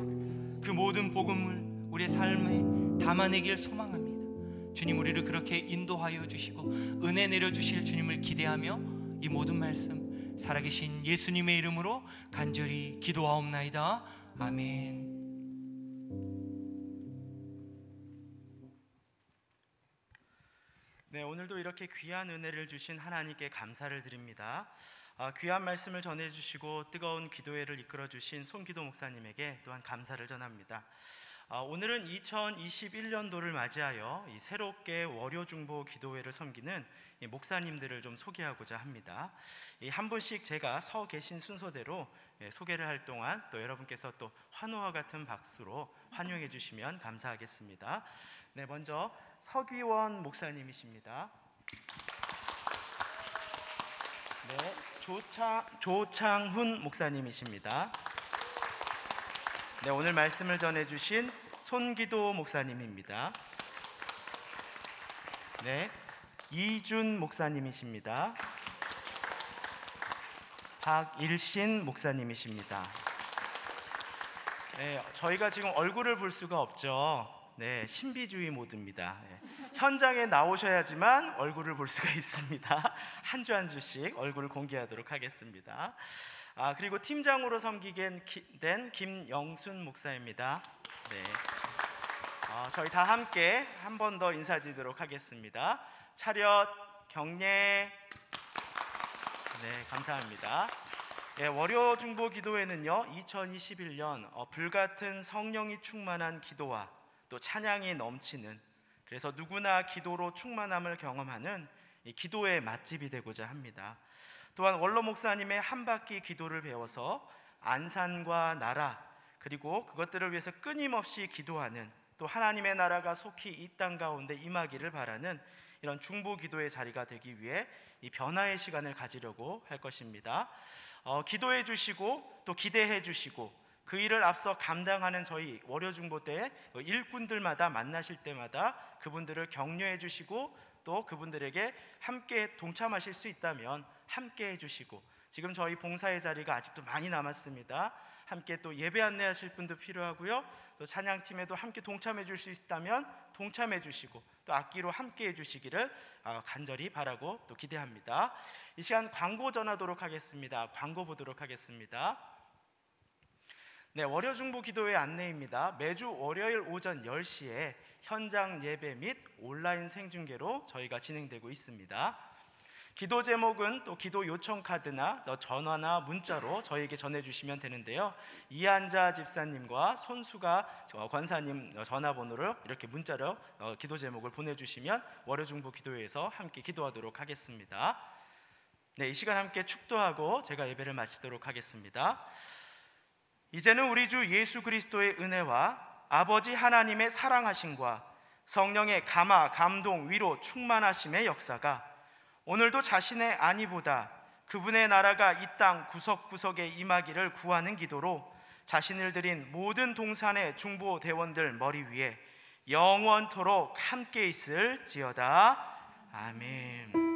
그 모든 복음을 우리의 삶에 담아내길 소망합니다. 주님, 우리를 그렇게 인도하여 주시고 은혜 내려주실 주님을 기대하며 이 모든 말씀 살아계신 예수님의 이름으로 간절히 기도하옵나이다. 아멘. 네, 오늘도 이렇게 귀한 은혜를 주신 하나님께 감사를 드립니다. 귀한 말씀을 전해주시고 뜨거운 기도회를 이끌어주신 손기도 목사님에게 또한 감사를 전합니다. 오늘은 2021년도를 맞이하여 이 새롭게 월요중보 기도회를 섬기는 이 목사님들을 좀 소개하고자 합니다. 한 분씩 제가 서 계신 순서대로 소개를 할 동안 또 여러분께서 또 환호와 같은 박수로 환영해 주시면 감사하겠습니다. 네, 먼저 서기원 목사님이십니다. 네, 조창훈 목사님이십니다. 네, 오늘 말씀을 전해주신 손기도 목사님입니다. 네, 이준 목사님이십니다. 박일신 목사님이십니다. 네, 저희가 지금 얼굴을 볼 수가 없죠. 네, 신비주의 모드입니다. 네, 현장에 나오셔야지만 얼굴을 볼 수가 있습니다. 한 주 한 주씩 얼굴을 공개하도록 하겠습니다. 그리고 팀장으로 섬기게 된 김영순 목사입니다. 네, 저희 다 함께 한 번 더 인사드리도록 하겠습니다. 차렷 경례. 네, 감사합니다. 예, 월요 중보 기도회는요, 2021년 불같은 성령이 충만한 기도와 또 찬양이 넘치는, 그래서 누구나 기도로 충만함을 경험하는 이 기도의 맛집이 되고자 합니다. 또한 원로 목사님의 한 바퀴 기도를 배워서 안산과 나라, 그리고 그것들을 위해서 끊임없이 기도하는, 또 하나님의 나라가 속히 이 땅 가운데 임하기를 바라는 이런 중보 기도의 자리가 되기 위해 이 변화의 시간을 가지려고 할 것입니다. 기도해 주시고 또 기대해 주시고 그 일을 앞서 감당하는 저희 월요 중보 때 일꾼들마다 만나실 때마다 그분들을 격려해 주시고 또 그분들에게 함께 동참하실 수 있다면 함께 해주시고, 지금 저희 봉사의 자리가 아직도 많이 남았습니다. 함께 또 예배 안내하실 분도 필요하고요, 또 찬양팀에도 함께 동참해 줄 수 있다면 동참해 주시고 또 악기로 함께 해주시기를 간절히 바라고 또 기대합니다. 이 시간 광고 전하도록 하겠습니다. 광고 보도록 하겠습니다. 네, 월요 중보 기도회 안내입니다. 매주 월요일 오전 10시에 현장 예배 및 온라인 생중계로 저희가 진행되고 있습니다. 기도 제목은 또 기도 요청 카드나 전화나 문자로 저희에게 전해주시면 되는데요, 이한자 집사님과 손수가 권사님 전화번호로 이렇게 문자로 기도 제목을 보내주시면 월요 중보 기도회에서 함께 기도하도록 하겠습니다. 네, 이 시간 함께 축도하고 제가 예배를 마치도록 하겠습니다. 이제는 우리 주 예수 그리스도의 은혜와 아버지 하나님의 사랑하심과 성령의 감화, 감동, 위로, 충만하심의 역사가 오늘도 자신의 안위보다 그분의 나라가 이 땅 구석구석에 임하기를 구하는 기도로 자신을 드린 모든 동산의 중보 대원들 머리 위에 영원토록 함께 있을지어다. 아멘.